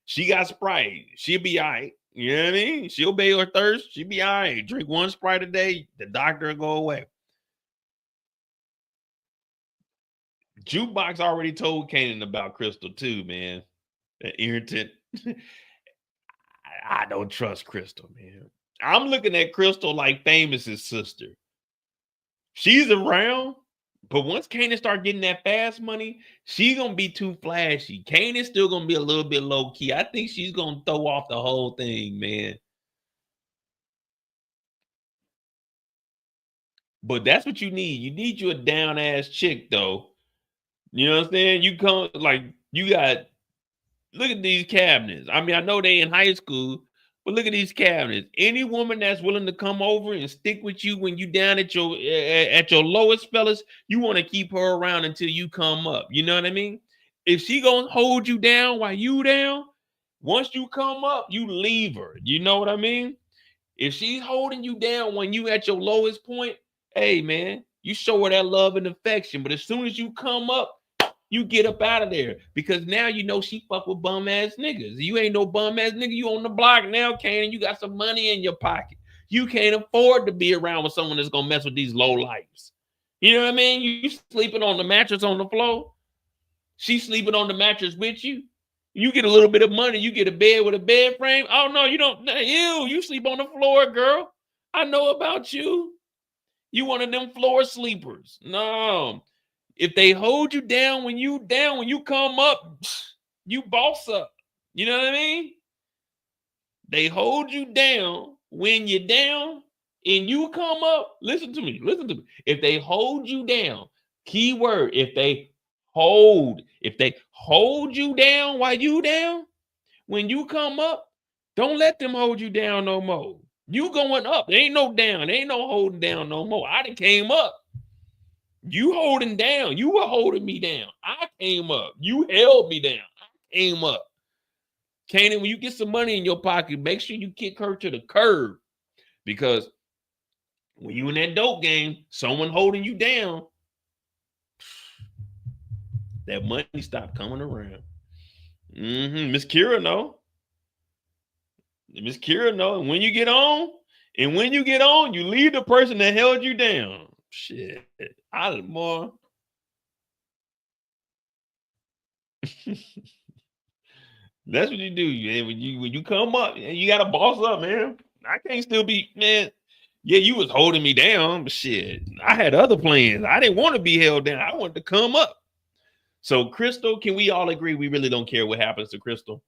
She got Sprite. She'll be all right. You know what I mean? She'll obey her thirst. She'll be all right. Drink 1 Sprite a day. The doctor will go away. Jukebox already told Kanan about Crystal too, man. That irritant. I don't trust Crystal, man. I'm looking at Crystal like Famous's sister. She's around. But once Kanan start getting that fast money, she's going to be too flashy. Kanan's still going to be a little bit low-key. I think she's going to throw off the whole thing, man. But that's what you need. You need you a down-ass chick, though. You know what I'm saying? You come, like, you got, look at these cabinets. I mean, I know they in high school, but look at these cabinets. Any woman that's willing to come over and stick with you when you down at your lowest, fellas, you want to keep her around until you come up. You know what I mean? If she gonna hold you down while you down, once you come up, you leave her. You know what I mean? If she's holding you down when you at your lowest point, hey man, you show her that love and affection. But as soon as you come up, you get up out of there, because now you know she fuck with bum ass niggas. You ain't no bum ass nigga. You on the block now, Kanan. You got some money in your pocket. You can't afford to be around with someone that's gonna mess with these low lives. You know what I mean? You sleeping on the mattress on the floor. She sleeping on the mattress with you. You get a little bit of money. You get a bed with a bed frame. Oh no, you don't. Ew, you sleep on the floor, girl. I know about you. You one of them floor sleepers. No. If they hold you down when you come up, you boss up. You know what I mean? They hold you down when you're down and you come up. Listen to me. If they hold you down, keyword, if they hold you down while you down, when you come up, don't let them hold you down no more. You going up. There ain't no down. There ain't no holding down no more. I done came up. You holding down. You were holding me down. I came up. You held me down. I came up. Kanan, when you get some money in your pocket, make sure you kick her to the curb. Because when you in that dope game, someone holding you down, that money stop coming around. Miss Kira know. Miss Kira know. And when you get on, you leave the person that held you down. Shit. More. That's what you do, man. When you come up, you gotta boss up, man. I can't still be, man. Yeah, you was holding me down, but shit, I had other plans. I didn't want to be held down. I wanted to come up. So, Crystal, can we all agree we really don't care what happens to Crystal?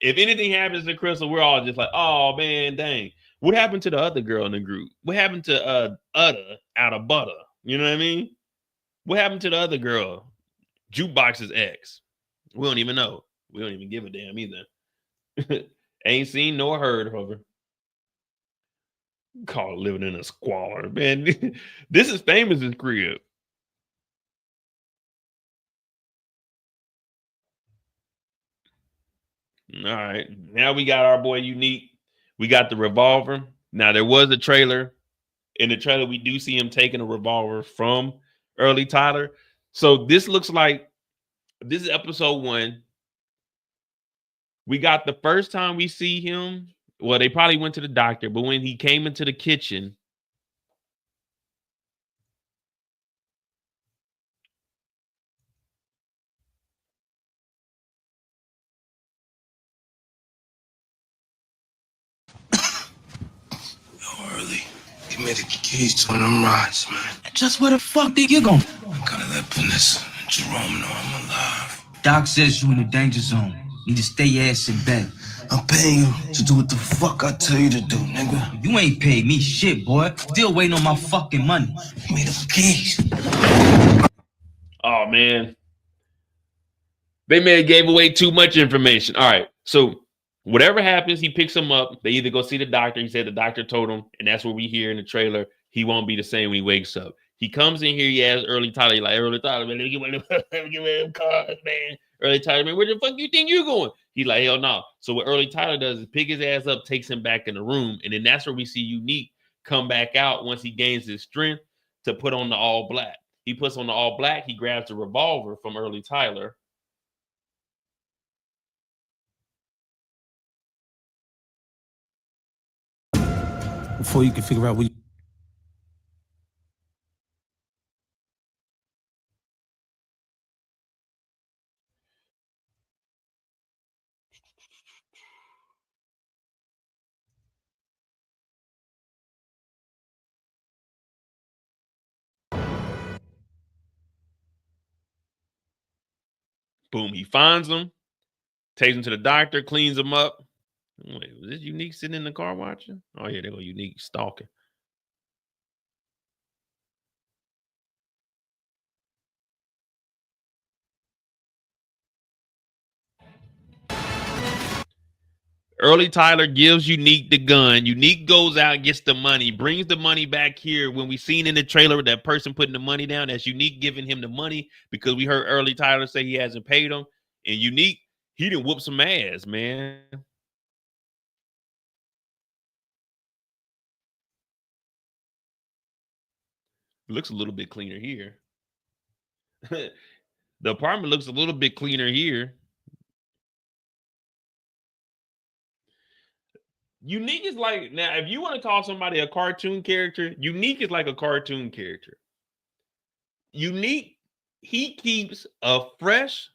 If anything happens to Crystal, we're all just like, oh man, dang. What happened to the other girl in the group? What happened to Udda out of Butter? You know what I mean? What happened to the other girl? Jukebox's ex. We don't even know. We don't even give a damn either. Ain't seen nor heard of her. Call it living in a squalor, man. This is Famous' crib. All right. Now we got our boy Unique. We got the revolver. Now there was a trailer. In the trailer, we do see him taking a revolver from Early Tyler. So this looks like this is episode 1. We got the first time we see him. Well, they probably went to the doctor, but when he came into the kitchen, Early. Give me the keys to one of them rides, man. Just where the fuck did you go? I gotta let Vanessa and Jerome know I'm alive. Doc says you in the danger zone. Need to stay your ass in bed. I'm paying you to do what the fuck I tell you to do, nigga. You ain't paid me shit, boy. Still waiting on my fucking money. Give me the keys. oh man, they may have gave away too much information. All right, so whatever happens, he picks him up. They either go see the doctor. He said the doctor told him, and that's what we hear in the trailer. He won't be the same when he wakes up. He comes in here. He asks Early Tyler, like, Early Tyler, man, let me get one of them cars, man. Early Tyler, man, where the fuck you think you going? He's like, hell no. So what Early Tyler does is pick his ass up, takes him back in the room, and then that's where we see Unique come back out once he gains his strength to put on the all black. He puts on the all black. He grabs the revolver from Early Tyler. Before you can figure out what you... Boom, he finds him, takes him to the doctor, cleans him up. Wait, was this Unique sitting in the car watching? Oh, yeah, there go Unique stalking. Early Tyler gives Unique the gun. Unique goes out, gets the money, brings the money back here. When we seen in the trailer that person putting the money down, that's Unique giving him the money because we heard Early Tyler say he hasn't paid him. And Unique, he didn't whoop some ass, man. It looks a little bit cleaner here. The apartment looks a little bit cleaner here. Unique is like, now, if you want to call somebody a cartoon character, Unique is like a cartoon character. Unique, he keeps a fresh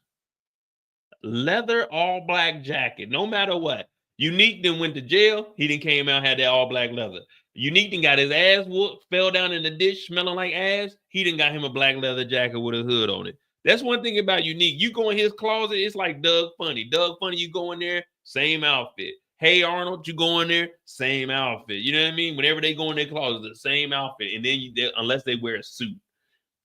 leather all black jacket, no matter what. Unique then went to jail. He then came out, had that all black leather. Unique then got his ass whooped, fell down in the ditch smelling like ass. He then got him a black leather jacket with a hood on it. That's one thing about Unique. You go in his closet, it's like Doug Funny. Doug Funny, you go in there, same outfit. Hey Arnold, you go in there, same outfit. You know what I mean? Whenever they go in their closet, the same outfit. And then unless they wear a suit.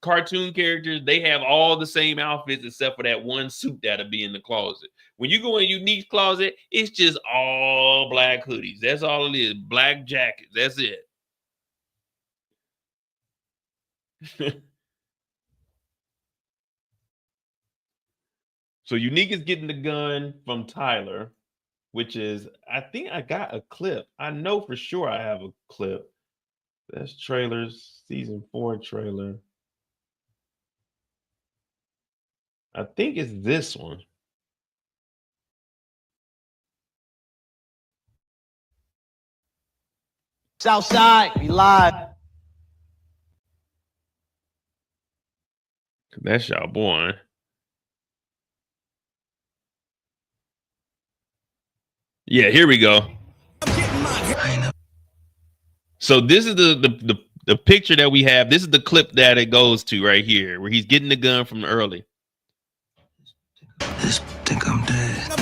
Cartoon characters, they have all the same outfits except for that one suit that'll be in the closet. When you go in Unique's closet, it's just all black hoodies. That's all it is. Black jackets. That's it. So Unique is getting the gun from Tyler, which is, I think I got a clip. I know for sure I have a clip. That's trailers, season 4 trailer. I think it's this one. Southside, we live. That's y'all boy. Yeah, here we go. So this is the picture that we have. This is the clip that it goes to right here, where he's getting the gun from early. Just think I'm dead.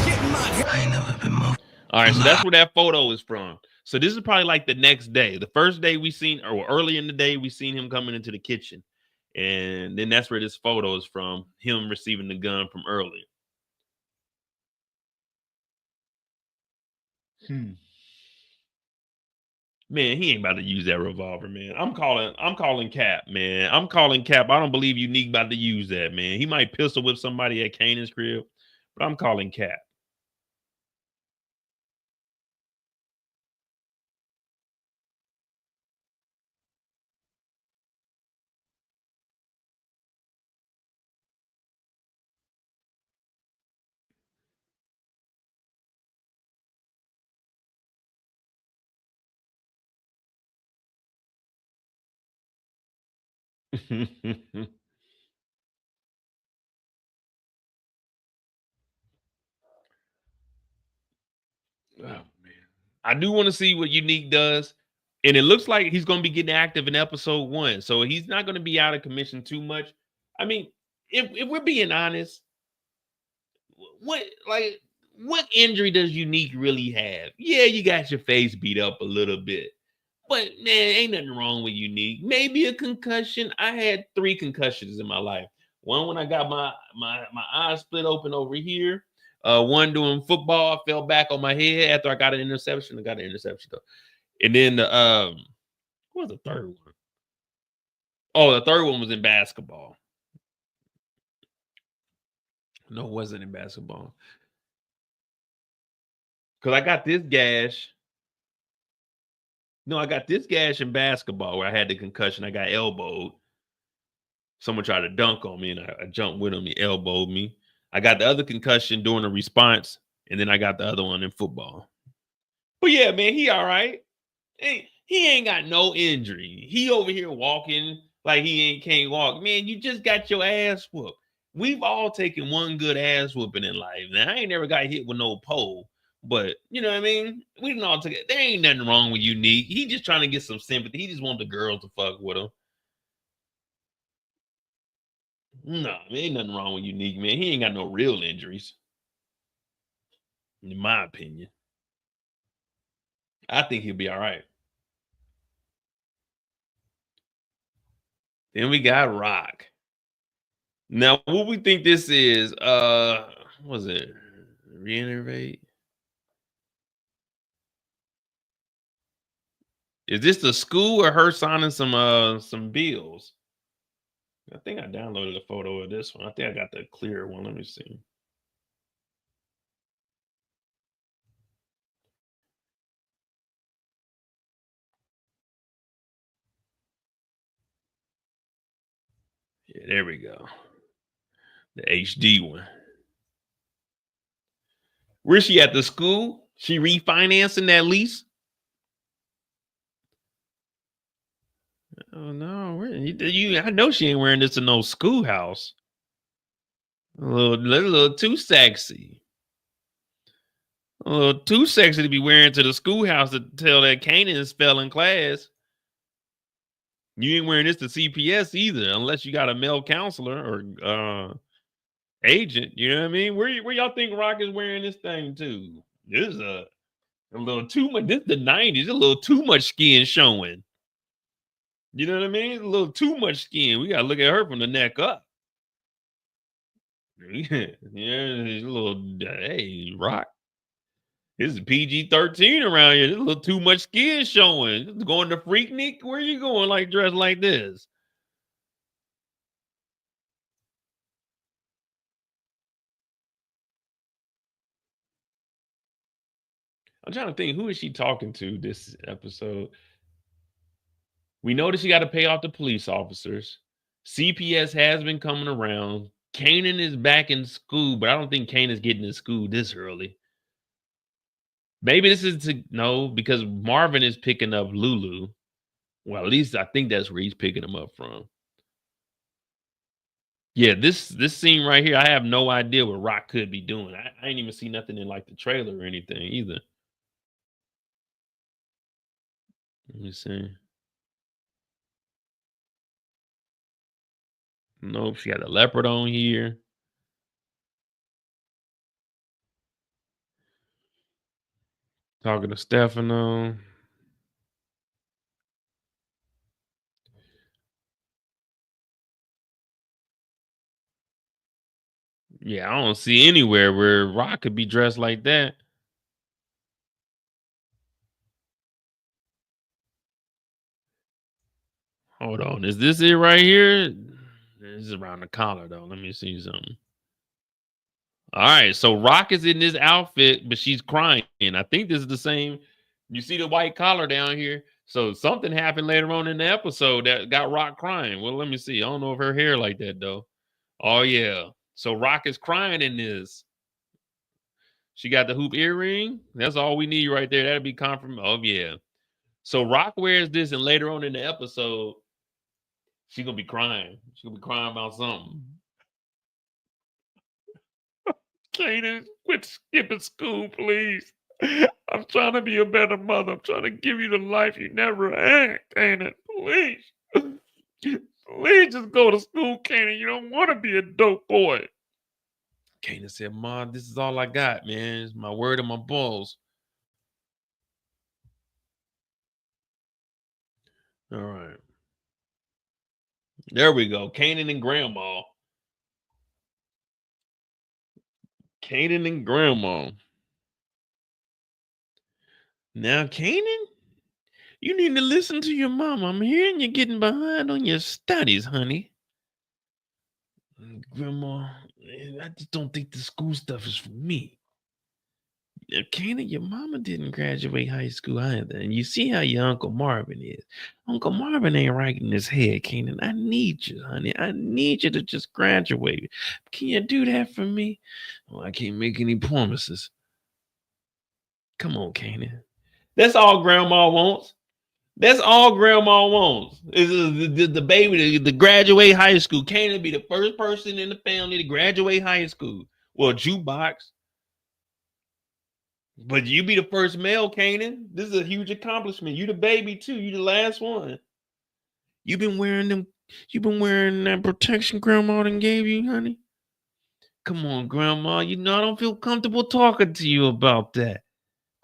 I ain't never been more. All right, so that's where that photo is from. So this is probably like the next day. The first day we seen, or early in the day, we seen him coming into the kitchen. And then that's where this photo is from, him receiving the gun from early. Man, he ain't about to use that revolver, man. I'm calling Cap, man. I'm calling Cap. I don't believe Unique about to use that, man. He might pistol whip somebody at Kanan's crib, but I'm calling Cap. Oh, man. I do want to see what Unique does. And it looks like he's going to be getting active in episode 1. So he's not going to be out of commission too much. I mean, if we're being honest, what injury does Unique really have? Yeah, you got your face beat up a little bit. But man, ain't nothing wrong with Unique. Maybe a concussion. I had 3 concussions in my life. One when I got my eyes split open over here. One doing football, I fell back on my head after I got an interception. I got an interception though. And then what was the third one? Oh, the third one was in basketball. No, it wasn't in basketball. Because I got this gash. No, I got this gash in basketball where I had the concussion. I got elbowed. Someone tried to dunk on me and I jumped with him. He elbowed me. I got the other concussion during a response. And then I got the other one in football. But yeah, man, he all right. He ain't got no injury. He over here walking like he can't walk. Man, you just got your ass whooped. We've all taken one good ass whooping in life. Now, I ain't never got hit with no pole. But, you know what I mean? We didn't all take it. There ain't nothing wrong with Unique. He just trying to get some sympathy. He just want the girls to fuck with him. No, there ain't nothing wrong with Unique, man. He ain't got no real injuries. In my opinion. I think he'll be all right. Then we got Rock. Now, what we think this is, what was it? Reinnervate? Is this the school or her signing some bills? I think I downloaded a photo of this one. I think I got the clear one. Let me see. Yeah, there we go. The HD one. Where's she at the school? She refinancing that lease? Oh no, I know she ain't wearing this in no schoolhouse. A little too sexy. A little too sexy to be wearing to the schoolhouse to tell that Kanan is failing class. You ain't wearing this to CPS either, unless you got a male counselor or agent. You know what I mean? Where y'all think Rock is wearing this thing to? This is a little too much. This is the 90s. A little too much skin showing. You know what I mean? A little too much skin. We gotta look at her from the neck up. Yeah, a little. Hey, Rock. This is PG-13 around here. There's a little too much skin showing. Going to Freaknik? Where you going like dressed like this? I'm trying to think, who is she talking to this episode? We know that she got to pay off the police officers. CPS has been coming around. Kanan is back in school, but I don't think Kanan's getting to school this early. Maybe this is no, because Marvin is picking up Lulu. Well, at least I think that's where he's picking him up from. Yeah, this scene right here, I have no idea what Rock could be doing. I ain't even see nothing in like the trailer or anything either. Let me see. Nope, she got a leopard on here. Talking to Stefano. Yeah, I don't see anywhere where Rock could be dressed like that. Hold on. Is this it right here? This is around the collar, though. Let me see something. All right. So Rock is in this outfit, but she's crying. I think this is the same. You see the white collar down here? So something happened later on in the episode that got Rock crying. Well, let me see. I don't know if her hair like that, though. Oh, yeah. So Rock is crying in this. She got the hoop earring. That's all we need right there. That'd be confirmed. Oh, yeah. So Rock wears this, and later on in the episode, she's gonna be crying. She's gonna be crying about something. Kanan, quit skipping school, please. I'm trying to be a better mother. I'm trying to give you the life you never had, Kanan. Please. Please just go to school, Kanan. You don't want to be a dope boy. Kanan said, Mom, this is all I got, man. It's my word and my balls. All right. There we go. Kanan and Grandma. Kanan and Grandma. Now, Kanan, you need to listen to your mom. I'm hearing you're getting behind on your studies, honey. Grandma, I just don't think the school stuff is for me. Kanan, your mama didn't graduate high school either. And you see how your Uncle Marvin is. Uncle Marvin ain't right in his head, Kanan. I need you, honey. I need you to just graduate. Can you do that for me? Well, I can't make any promises. Come on, Kanan. That's all Grandma wants. That's all Grandma wants. Is the baby to graduate high school. Kanan be the first person in the family to graduate high school. Well, Jukebox. But you be the first male, Kanan. This is a huge accomplishment. You the baby too. You the last one. You've been wearing that protection Grandma done gave you, honey. Come on, Grandma. You know I don't feel comfortable talking to you about that.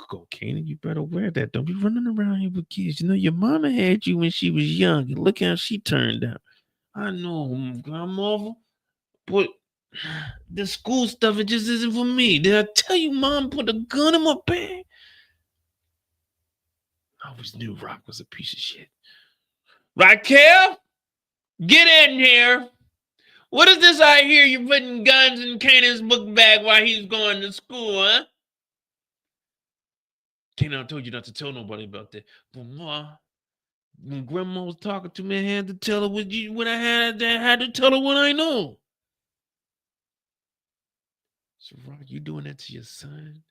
Go, Kanan. You better wear that. Don't be running around here with kids. You know your mama had you when she was young, and look how she turned out. I know, Grandma, but the school stuff, it just isn't for me. Did I tell you Mom put a gun in my bag? I always knew Rock was a piece of shit. Raquel, get in here. What is this I hear you putting guns in Kanan's book bag while he's going to school, huh? Kanan, I told you not to tell nobody about that. But Ma, when Grandma was talking to me, I had to tell her what I had to tell her what I know. So, Rock, you doing that to your son?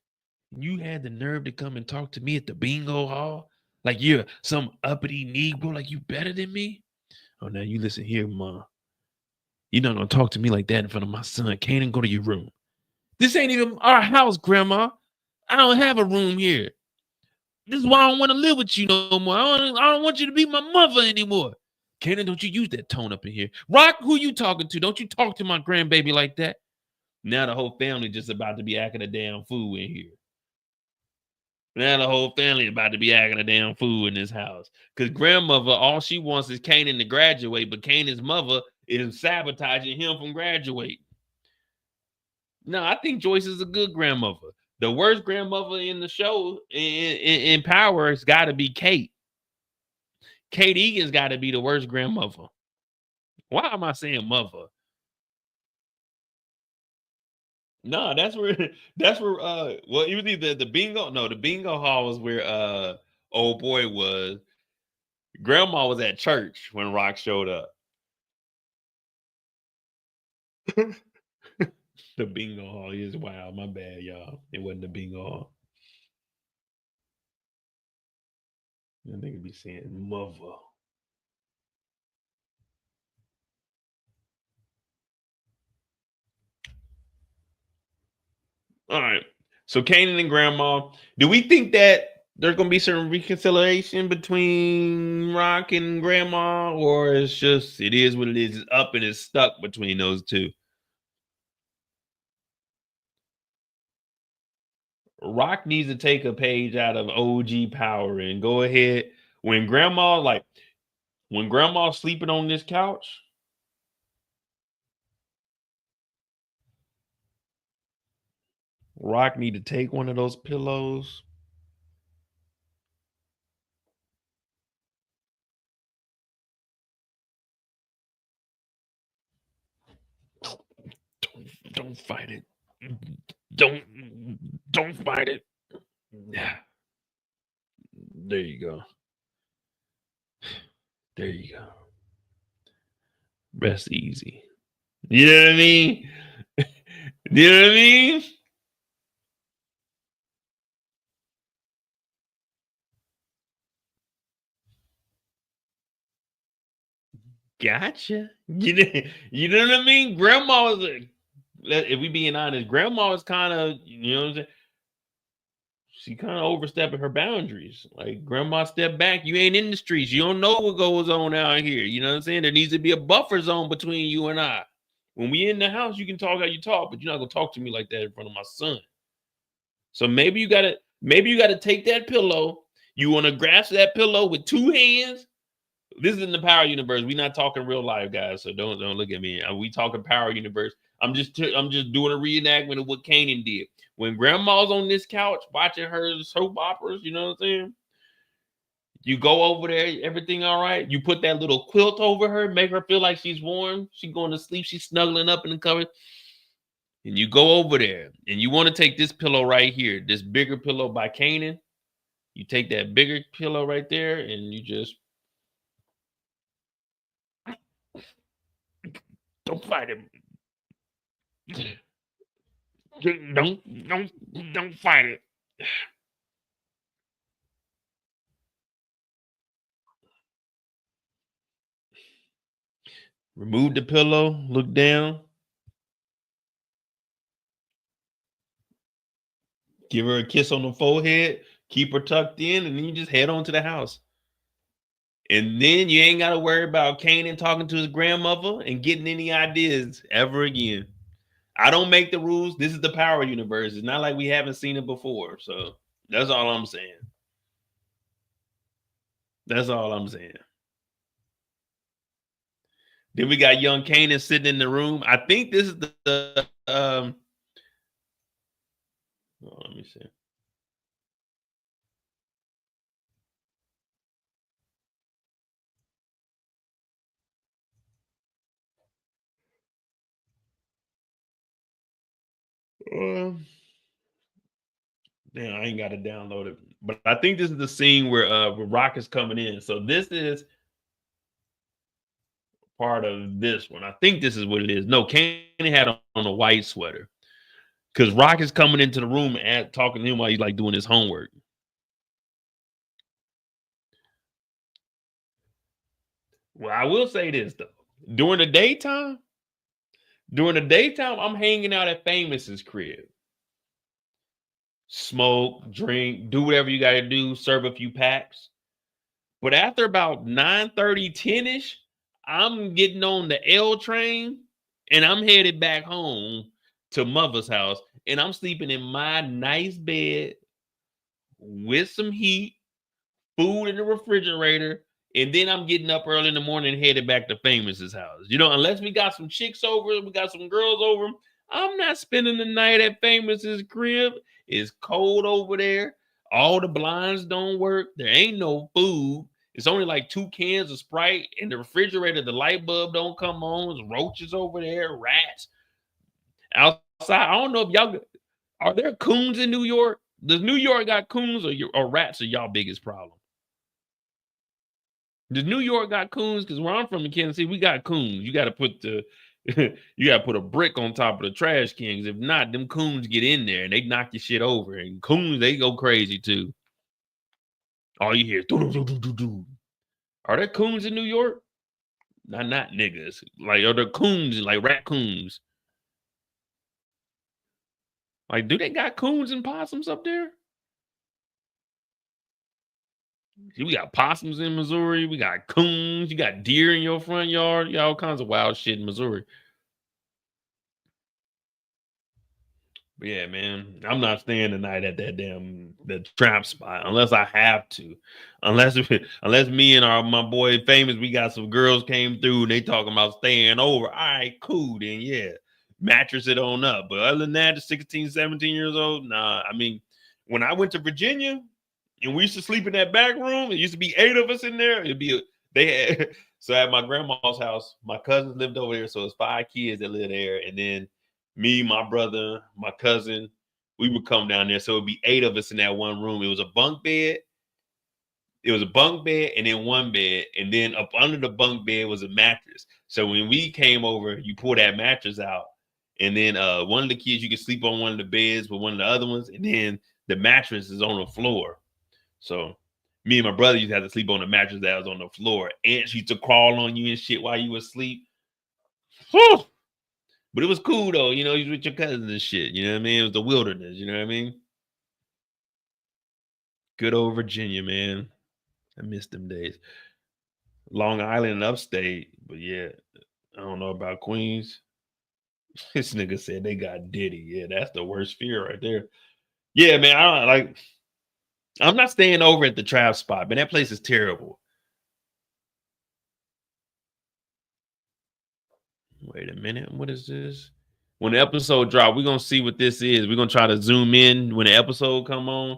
You had the nerve to come and talk to me at the bingo hall? Like you're some uppity Negro, like you better than me? Oh, now you listen here, Ma. You're not gonna talk to me like that in front of my son. Kanan, go to your room. This ain't even our house, Grandma. I don't have a room here. This is why I don't want to live with you no more. I don't want you to be my mother anymore. Kanan, don't you use that tone up in here. Rock, who you talking to? Don't you talk to my grandbaby like that. Now the whole family just about to be acting a damn fool in here. Now the whole family about to be acting a damn fool in this house. Because grandmother, all she wants is Kanan to graduate, but Kanan's mother is sabotaging him from graduating. No, I think Joyce is a good grandmother. The worst grandmother in the show in Power has got to be Kate. Kate Egan's got to be the worst grandmother. Why am I saying mother? No, that's where well, it was either the bingo. No, the bingo hall was where old boy was. Grandma was at church when Rock showed up. The bingo hall is wild. My bad, y'all. It wasn't the bingo hall. I think it'd be saying mother. All right. So Kanan and Grandma, do we think that there's gonna be certain reconciliation between Rock and Grandma, or it's just it is what it is, it's up and it's stuck between those two? Rock needs to take a page out of OG Power and go ahead when Grandma's sleeping on this couch. Rock need to take one of those pillows. Don't fight it. Don't fight it. Yeah. There you go. There you go. Rest easy. You know what I mean? You know what I mean? Gotcha. You know what I mean? Grandma was like, if we being honest, grandma was kind of, you know what I'm saying? She kind of overstepping her boundaries. Like grandma, step back. You ain't in the streets. You don't know what goes on out here. You know what I'm saying? There needs to be a buffer zone between you and I. When we in the house, you can talk how you talk, but you're not gonna talk to me like that in front of my son. So maybe you gotta take that pillow. You want to grasp that pillow with two hands. This is in the Power universe. We're not talking real life, guys. So don't look at me. We talking Power universe. I'm just doing a reenactment of what Kanan did. When grandma's on this couch watching her soap operas, you know what I'm saying? You go over there, everything all right. You put that little quilt over her, make her feel like she's warm. She's going to sleep. She's snuggling up in the cover. And you go over there and you want to take this pillow right here, this bigger pillow by Kanan. You take that bigger pillow right there and you just don't fight him. Don't fight it. Remove the pillow, look down. Give her a kiss on the forehead, keep her tucked in, and then you just head on to the house. And then you ain't got to worry about Kanan talking to his grandmother and getting any ideas ever again. I don't make the rules. This is the Power universe. It's not like we haven't seen it before. So that's all I'm saying. That's all I'm saying. Then we got young Kanan sitting in the room. I think this is the let me see. Damn, I ain't got to download it. But I think this is the scene where Rock is coming in. So this is part of this one. I think this is what it is. No, Kanan had on a white sweater. Because Rock is coming into the room and talking to him while he's like doing his homework. Well, I will say this though. During the daytime, I'm hanging out at Famous's crib. smoke, drink, do whatever you got to do, serve a few packs. But after about 9:30, 10-ish, I'm getting on the L train and I'm headed back home to mother's house. And I'm sleeping in my nice bed with some heat, food in the refrigerator. And then I'm getting up early in the morning and headed back to Famous's house. You know, unless we got some chicks over, we got some girls over, I'm not spending the night at Famous's crib. It's cold over there. All the blinds don't work. There ain't no food. It's only like 2 cans of Sprite. In the refrigerator, the light bulb don't come on. There's roaches over there, rats. Outside, I don't know if y'all, are there coons in New York? Does New York got coons or rats are y'all biggest problem? Does New York got coons? Because where I'm from in Kansas City, we got coons. You got to put the you got to put a brick on top of the trash cans. If not, them coons get in there and they knock your shit over. And coons, they go crazy too. All you hear is do. Are there coons in New York? Not niggas. Like, are there coons like raccoons? Like, do they got coons and possums up there? We got possums in Missouri. We got coons. You got deer in your front yard. You got all kinds of wild shit in Missouri. But yeah, man, I'm not staying tonight at that the trap spot unless I have to. Unless me and my boy Famous, we got some girls came through and they talking about staying over. All right, cool, then yeah, mattress it on up. But other than that, the 16, 17 years old, nah. I mean, when I went to Virginia and we used to sleep in that back room, it used to be 8 of us in there. They had so at my grandma's house, my cousins lived over there, so it's 5 kids that live there, and then me, my brother, my cousin, we would come down there. So it'd be 8 of us in that one room. It was a bunk bed. It was a bunk bed and then one bed. And then up under the bunk bed was a mattress. So when we came over, you pull that mattress out. And then one of the kids, you could sleep on one of the beds with one of the other ones. And then the mattress is on the floor. So me and my brother used to have to sleep on the mattress that was on the floor. Ants used to crawl on you and shit while you were asleep. Whew! But it was cool though, you know, you was with your cousins and shit. You know what I mean? It was the wilderness, you know what I mean? Good old Virginia, man. I miss them days. Long Island and upstate, but yeah, I don't know about Queens. This nigga said they got Diddy. Yeah, that's the worst fear right there. Yeah, man, I'm not staying over at the trap spot, man. That place is terrible. Wait a minute. What is this? When the episode drop, we're gonna see what this is. We're gonna try to zoom in when the episode come on.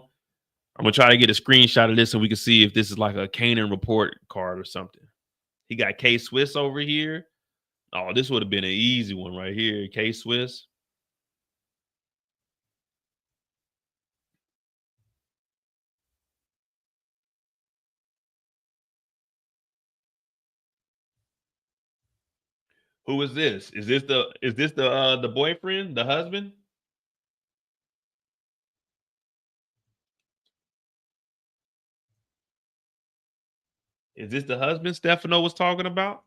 I'm gonna try to get a screenshot of this so we can see if this is like a Kanan report card or something. He got K Swiss over here. Oh, this would have been an easy one right here. K Swiss. Who is this? Is this the boyfriend, the husband? Is this the husband Stefano was talking about?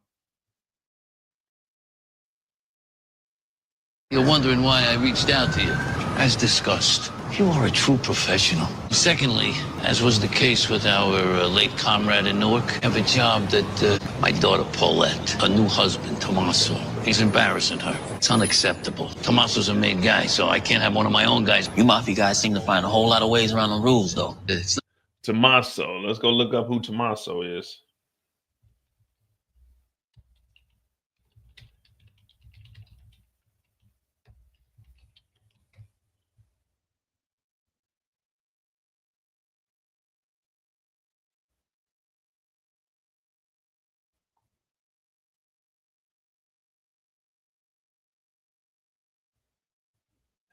You're wondering why I reached out to you. As discussed, you are a true professional. Secondly, as was the case with our late comrade in Newark, I have a job that my daughter Paulette, her new husband, Tommaso, he's embarrassing her. It's unacceptable. Tommaso's a made guy, so I can't have one of my own guys. You mafia guys seem to find a whole lot of ways around the rules, though. Tommaso. Let's go look up who Tommaso is.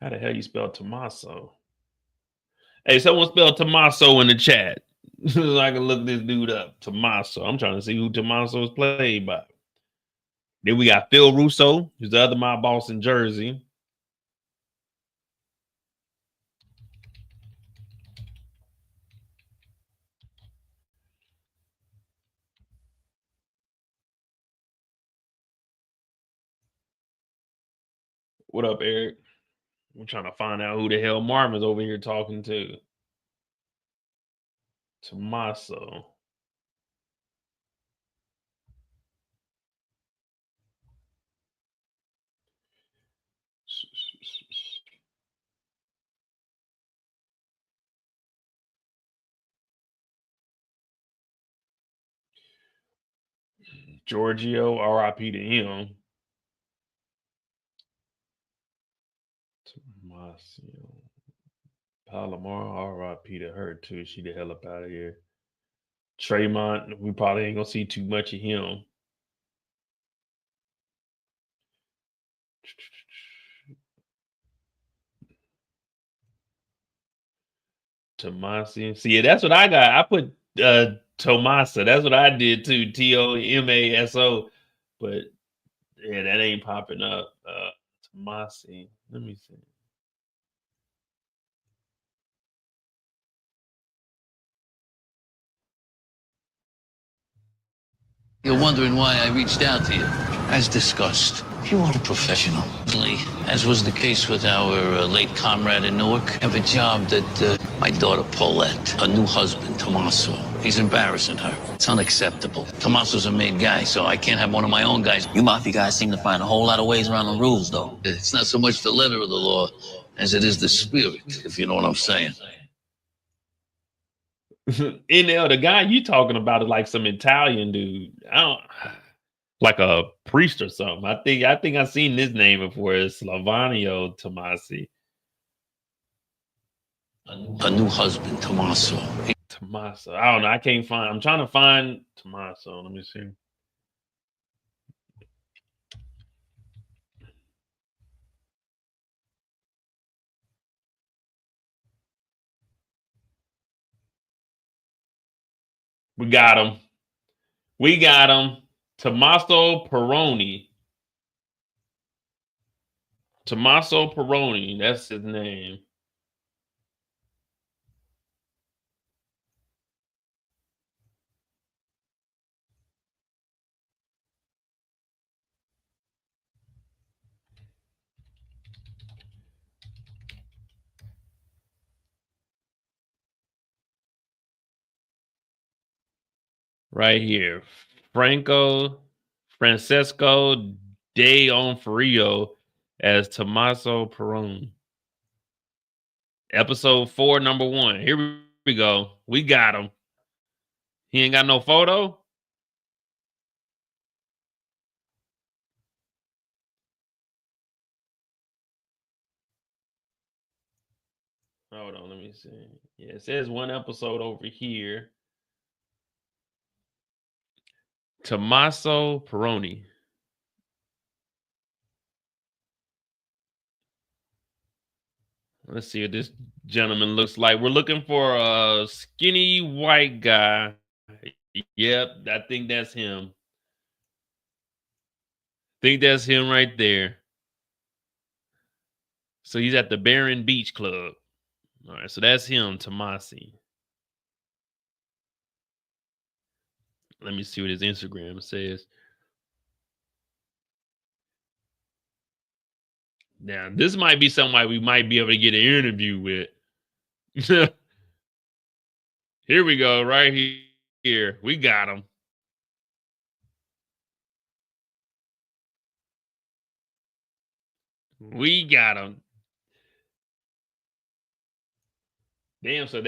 How the hell you spell Tommaso? Hey, someone spell Tommaso in the chat. So I can look this dude up. Tommaso. I'm trying to see who Tommaso is played by. Then we got Phil Russo, who's the other mob boss in Jersey. What up, Eric? I'm trying to find out who the hell Marvin's over here talking to. Tommaso. Giorgio, R.I.P. to him. Tommaso. Palomar, R.I.P. to her too. She the hell up out of here. Tremont, we probably ain't gonna see too much of him. Tomasi. See, that's what I got. I put Tomasa. That's what I did too. Tomaso. But yeah, that ain't popping up. Tomasi. Let me see. You're wondering why I reached out to you. As discussed, you are a professional. As was the case with our late comrade in Newark, I have a job that my daughter Paulette, her new husband, Tommaso, he's embarrassing her. It's unacceptable. Tommaso's a made guy, so I can't have one of my own guys. You mafia guys seem to find a whole lot of ways around the rules, though. It's not so much the letter of the law as it is the spirit, if you know what I'm saying. NL, the guy you talking about is like some Italian dude. I don't like a priest or something. I think I've seen this name before. It's Slavanio Tomasi. A new husband, Tommaso. Tommaso. I don't know. I can't find. I'm trying to find Tommaso. Let me see. We got him. We got him. Tommaso Peroni. Tommaso Peroni. That's his name. Right here. Francesco de Onfrio as Tommaso Peroni. Episode 4, number 1. Here we go. We got him. He ain't got no photo? Hold on, let me see. Yeah, it says 1 episode over here. Tommaso Peroni. Let's see what this gentleman looks like. We're looking for a skinny white guy. Yep, I think that's him. Think that's him right there. So he's at the Barron Beach Club. All right, so that's him, Tomasi. Let me see what his Instagram says. Now, this might be somebody we might be able to get an interview with. Here we go, right here. We got him. We got him. Damn, so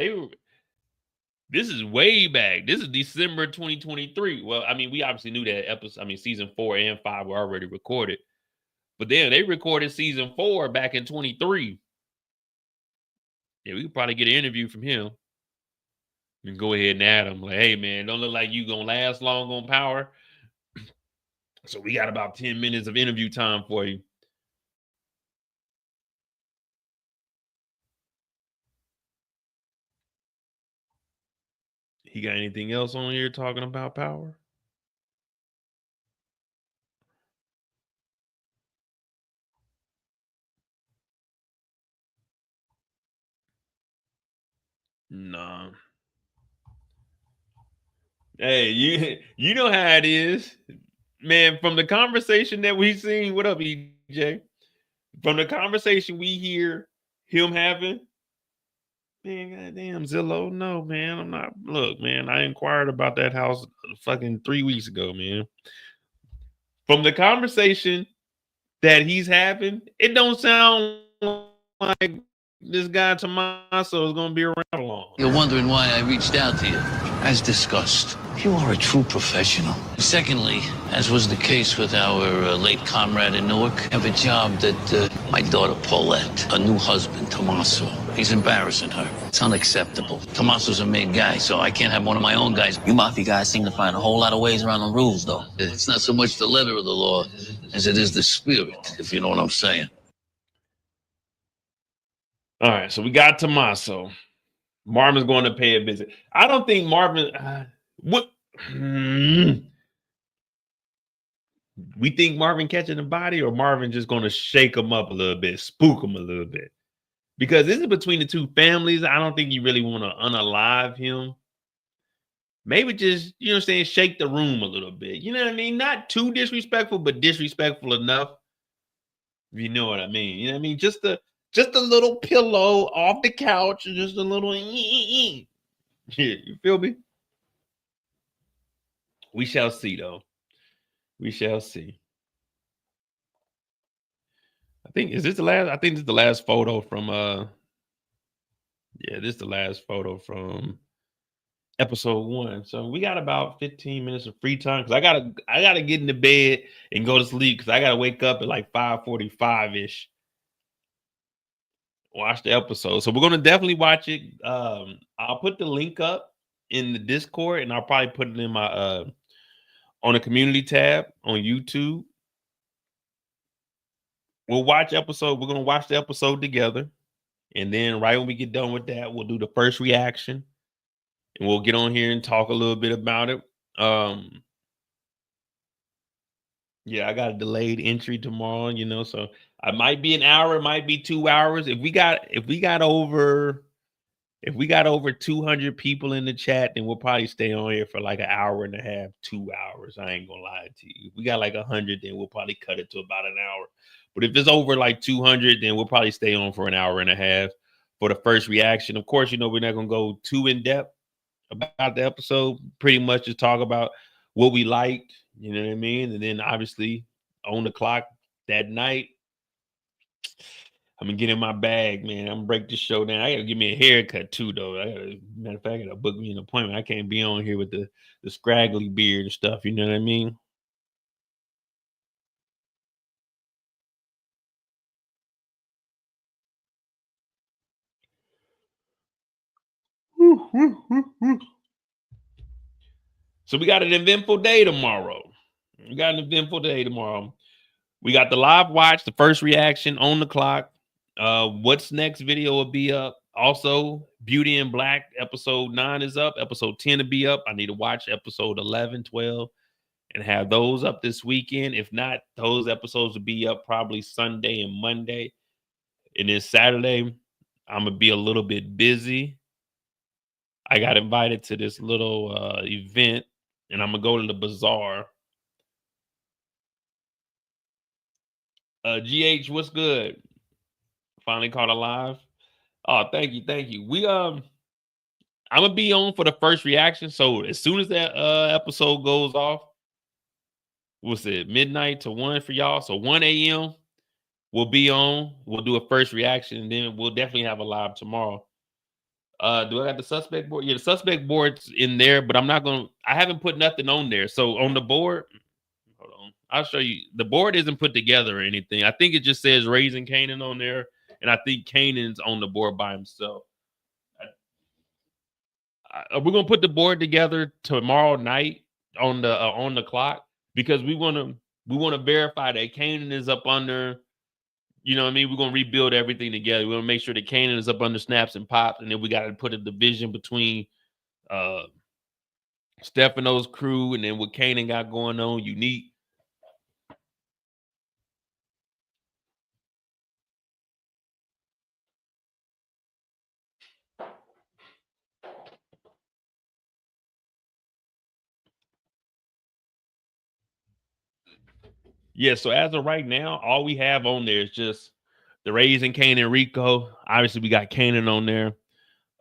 this is way back. This is December 2023. Well, I mean, we obviously knew that season 4 and 5 were already recorded. But then they recorded season 4 back in 23. Yeah, we could probably get an interview from him. And go ahead and add him. Like, hey man, don't look like you gonna last long on Power. So we got about 10 minutes of interview time for you. He got anything else on here talking about Power? Nah. Hey, you know how it is. Man, from the conversation that we've seen, what up, EJ? From the conversation we hear him having, man, goddamn Zillow, no, man, I'm not. Look, man, I inquired about that house fucking 3 weeks ago, man. From the conversation that he's having, it don't sound like this guy Tommaso is going to be around long. You're wondering why I reached out to you. As discussed, you are a true professional. Secondly, as was the case with our late comrade in Newark, I have a job that my daughter Paulette, a new husband, Tommaso, he's embarrassing her. It's unacceptable. Tommaso's a made guy, so I can't have one of my own guys. You mafia guys seem to find a whole lot of ways around the rules, though. It's not so much the letter of the law as it is the spirit, if you know what I'm saying. All right, so we got Tommaso. Marvin's going to pay a visit. I don't think Marvin. What? We think Marvin catching the body, or Marvin just going to shake him up a little bit, spook him a little bit, because this is between the two families. I don't think you really want to unalive him. Maybe just, you know what I'm saying, shake the room a little bit. You know what I mean? Not too disrespectful, but disrespectful enough. If you know what I mean. You know what I mean? Just a little pillow off the couch, and just a little. Yeah, you feel me? We shall see, though. We shall see. I think this is the last photo from this is the last photo from episode 1. So we got about 15 minutes of free time, because I gotta get into bed and go to sleep, because I gotta wake up at like 5:45-ish. Watch the episode. So we're gonna definitely watch it. I'll put the link up in the Discord, and I'll probably put it in my on the community tab on YouTube. We're gonna watch the episode together. And then right when we get done with that, we'll do the first reaction. And we'll get on here and talk a little bit about it. Yeah, I got a delayed entry tomorrow, you know, so I might be an hour, it might be 2 hours. If we got over 200 people in the chat, then we'll probably stay on here for like an hour and a half, 2 hours. I ain't gonna lie to you. If we got like 100, then we'll probably cut it to about an hour. But if it's over like 200, then we'll probably stay on for an hour and a half for the first reaction. Of course, you know, we're not gonna go too in depth about the episode. Pretty much just talk about what we liked, you know what I mean? And then obviously on the clock that night, I'm gonna get in my bag, man. I'm gonna break this show down. I gotta give me a haircut too, though. Matter of fact, I gotta book me an appointment. I can't be on here with the scraggly beard and stuff, you know what I mean? So we got an eventful day tomorrow. We got the live watch, the first reaction on the clock. What's next video will be up. Also, Beauty in Black episode 9 is up. Episode 10 will be up. I need to watch episode 11, 12, and have those up this weekend. If not, those episodes will be up probably Sunday and Monday. And then Saturday, I'm gonna be a little bit busy. I got invited to this little event, and I'm gonna go to the bazaar. GH, what's good? Finally caught alive. Oh, thank you. I'm gonna be on for the first reaction. So as soon as that episode goes off, what's it, midnight to 1 for y'all? So 1 a.m. we'll be on. We'll do a first reaction, and then we'll definitely have a live tomorrow. Do I got the suspect board? Yeah, the suspect board's in there, but I haven't put nothing on there. So on the board, hold on, I'll show you. The board isn't put together or anything. I think it just says Raising Kanan on there, and I think Kanan's on the board by himself. We're gonna put the board together tomorrow night on the clock, because we want to verify that Kanan is up under. You know what I mean? We're going to rebuild everything together. We're going to make sure that Kanan is up under snaps and pops. And then we got to put a division between Stefano's crew and then what Kanan got going on, unique. Yeah, so as of right now, all we have on there is just the Raising Kanan Rico. Obviously, we got Kanan on there.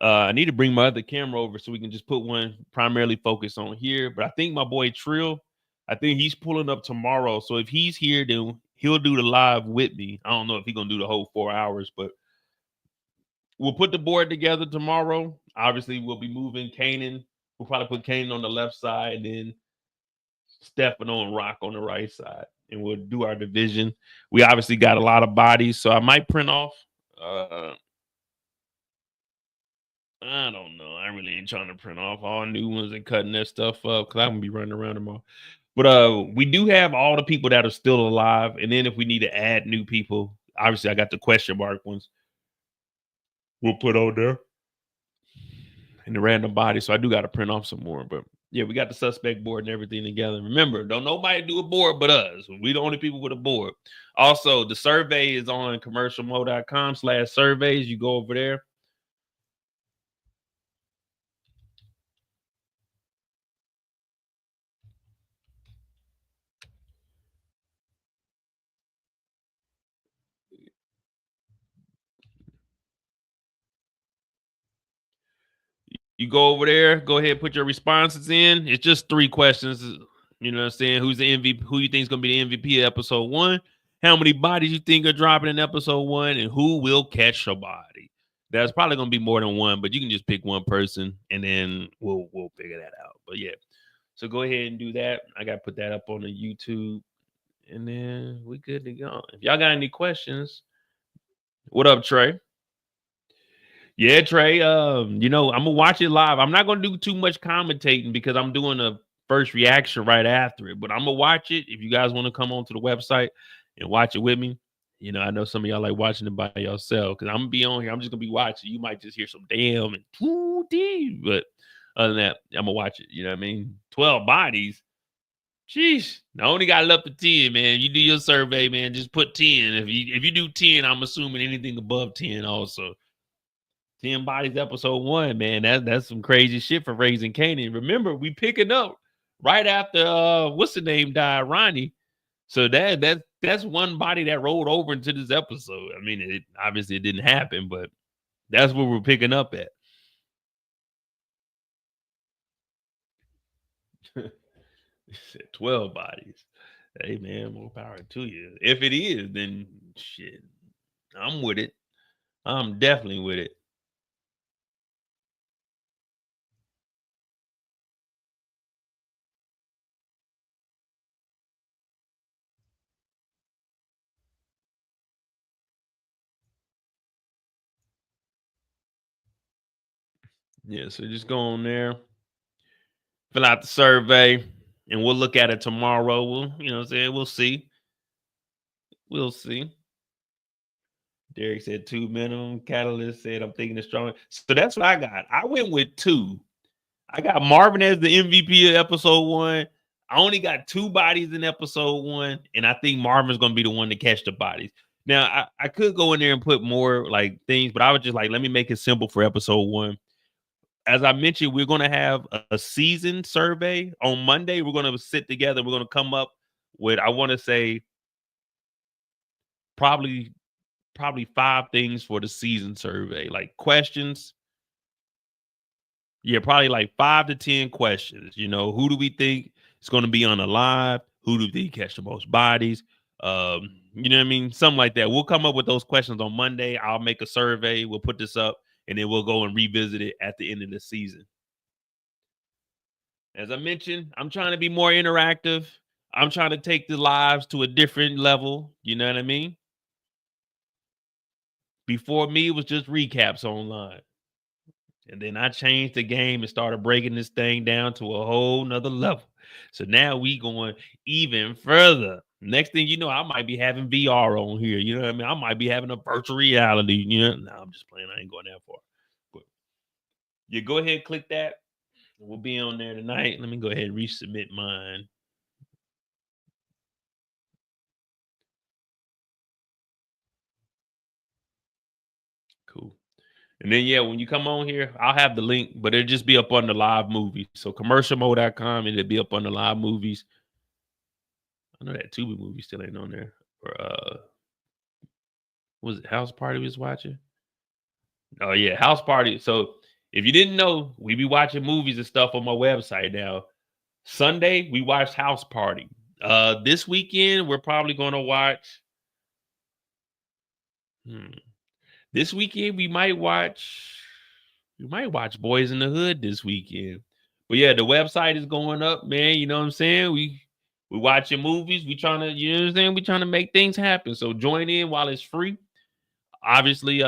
I need to bring my other camera over so we can just put one primarily focused on here. But I think my boy Trill, I think he's pulling up tomorrow. So if he's here, then he'll do the live with me. I don't know if he's going to do the whole 4 hours, but we'll put the board together tomorrow. Obviously, we'll be moving Kanan. We'll probably put Kanan on the left side and then Stefano and Rock on the right side. And we'll do our division. We obviously got a lot of bodies, so I might print off. I don't know. I really ain't trying to print off all new ones and cutting that stuff up because I'm gonna be running around tomorrow. But we do have all the people that are still alive, and then if we need to add new people, obviously I got the question mark ones. We'll put on there in the random body. So I do got to print off some more. But yeah, we got the suspect board and everything together. Remember, don't nobody do a board but us. We the only people with a board. Also, the survey is on commercialmo.com/surveys. You go over there. You go over there, go ahead, put your responses in. It's just 3 questions. You know what I'm saying? Who's the MVP? Who you think is going to be the MVP of episode 1? How many bodies you think are dropping in episode 1? And who will catch a body? There's probably going to be more than one, but you can just pick one person and then we'll figure that out. But yeah, so go ahead and do that. I got to put that up on the YouTube and then we good to go. If y'all got any questions, what up, Trey? Yeah, Trey. You know, I'm gonna watch it live. I'm not gonna do too much commentating because I'm doing a first reaction right after it. But I'm gonna watch it. If you guys want to come on to the website and watch it with me, you know, I know some of y'all like watching it by yourself because I'm gonna be on here. I'm just gonna be watching. You might just hear some damn and 2D, but other than that, I'm gonna watch it. You know what I mean? 12 bodies. Sheesh. I only got up to 10, man. You do your survey, man. Just put 10. If you do 10, I'm assuming anything above 10 also. 10 bodies episode 1, man. That's some crazy shit for Raising Kanan. Remember, we picking up right after what's the name died, Ronnie. So that's one body that rolled over into this episode. I mean, it obviously it didn't happen, but that's what we're picking up at. 12 bodies. Hey man, more power to you. If it is, then shit. I'm with it. I'm definitely with it. Yeah, so just go on there, fill out the survey, and we'll look at it tomorrow. We'll, you know what I'm saying? We'll see. We'll see. Derek said 2 minimum. Catalyst said, I'm thinking it's strong. So that's what I got. I went with 2. I got Marvin as the MVP of episode 1. I only got 2 bodies in episode 1, and I think Marvin's going to be the one to catch the bodies. Now, I could go in there and put more like things, but I was just like, let me make it simple for episode 1. As I mentioned, we're going to have a season survey on Monday. We're going to sit together. We're going to come up with, I want to say, probably 5 things for the season survey, like questions. Yeah, probably like 5 to 10 questions. You know, who do we think is going to be on the live? Who do we think catch the most bodies? You know what I mean? Something like that. We'll come up with those questions on Monday. I'll make a survey. We'll put this up. And then we'll go and revisit it at the end of the season. As I mentioned, I'm trying to be more interactive. I'm trying to take the lives to a different level. You know what I mean? Before me, it was just recaps online. And then I changed the game and started breaking this thing down to a whole nother level. So now we going even further. Next thing you know, I might be having VR on here. You know what I mean? I might be having a virtual reality. You know, no, I'm just playing. I ain't going that far. But you go ahead and click that. We'll be on there tonight. Let me go ahead and resubmit mine. Cool. And then, yeah, when you come on here, I'll have the link, but it'll just be up on the live movies. So commercialmo.com, and it'll be up on the live movies. I know that Tubi movie still ain't on there. Or Was it House Party we was watching? Oh yeah, House Party. So if you didn't know, we be watching movies and stuff on my website now. Sunday, we watched House Party. This weekend, we're probably gonna watch. This weekend, we might watch Boys in the Hood this weekend. But yeah, the website is going up, man. You know what I'm saying? We watching movies. We trying to, you know what I'm saying? We trying to make things happen. So join in while it's free. Obviously,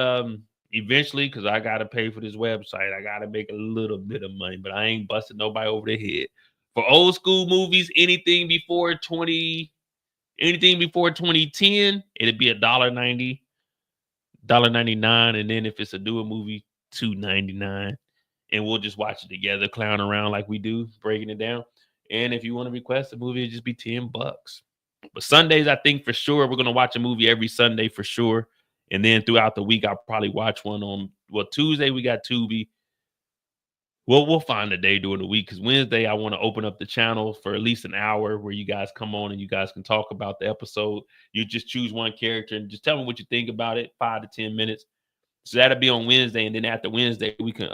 eventually, because I gotta pay for this website, I gotta make a little bit of money, but I ain't busting nobody over the head. For old school movies, anything before 2010, it'd be $1.90, $1.99, and then if it's a newer movie, $2.99. And we'll just watch it together, clown around like we do, breaking it down. And if you want to request a movie, it'd just be $10. But Sundays, I think for sure, we're gonna watch a movie every Sunday for sure. And then throughout the week, I'll probably watch one on, Tuesday we got Tubi. We'll find a day during the week, because Wednesday I want to open up the channel for at least an hour where you guys come on and you guys can talk about the episode. You just choose one character and just tell me what you think about it, 5 to 10 minutes. So that'll be on Wednesday, and then after Wednesday, we can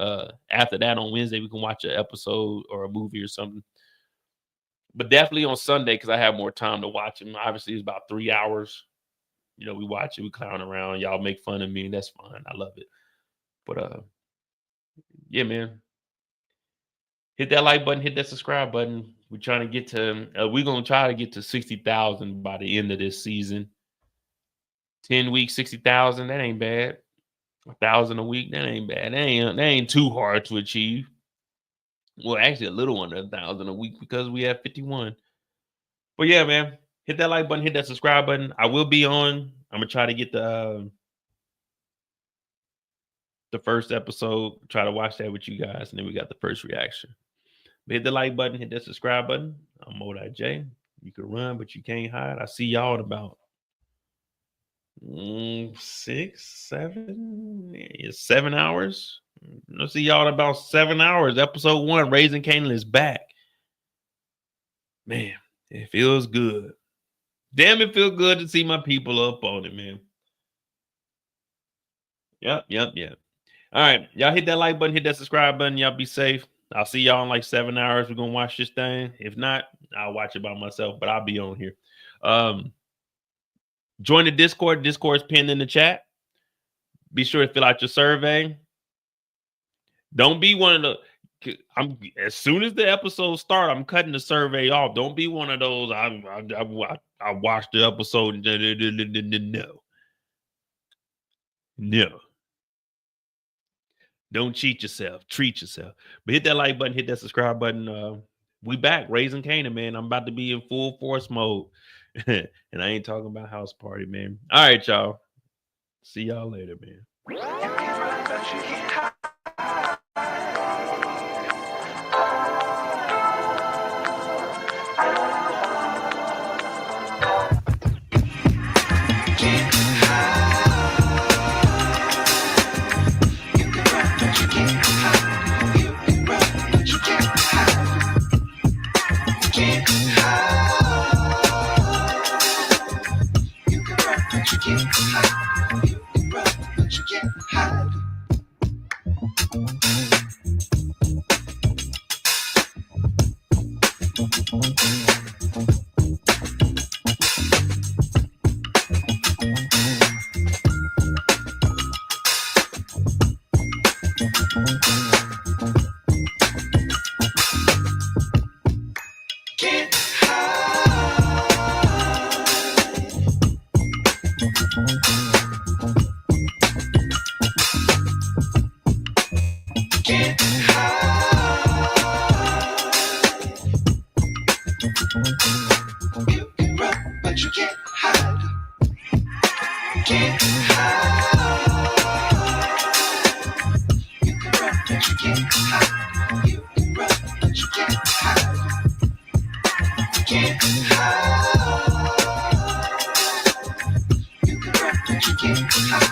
after that on Wednesday, we can watch an episode or a movie or something. But definitely on Sunday, because I have more time to watch them. Obviously, it's about 3 hours. You know, we watch it, we clown around, y'all make fun of me, and that's fine. I love it. But yeah, man. Hit that like button, hit that subscribe button. We're trying to get to, we're going to try to get to 60,000 by the end of this season. 10 weeks, 60,000, that ain't bad. 1,000 a week, that ain't bad. That ain't too hard to achieve. Well, actually, a little under 1,000 a week because we have 51. But yeah, man, hit that like button, hit that subscribe button. I will be on. I'm gonna try to get the first episode. Try to watch that with you guys, and then we got the first reaction. But hit the like button, hit that subscribe button. I'm Mo.J. You can run, but you can't hide. I see y'all in about 7 hours. I'll see y'all in about 7 hours. Episode 1, Raising Kanan is back. Man, it feels good. Damn, it feels good to see my people up on it, man. Yep. All right, y'all hit that like button, hit that subscribe button. Y'all be safe. I'll see y'all in like 7 hours. We're gonna watch this thing. If not, I'll watch it by myself, but I'll be on here. Join the Discord. Discord's pinned in the chat. Be sure to fill out your survey. Don't be one of the. As soon as the episode start, I'm cutting the survey off. Don't be one of those. I watched the episode. No. Don't cheat yourself. Treat yourself. But hit that like button. Hit that subscribe button. We back. Raising Kanan, man. I'm about to be in full force mode. And I ain't talking about House Party, man. All right, y'all. See y'all later, man. You can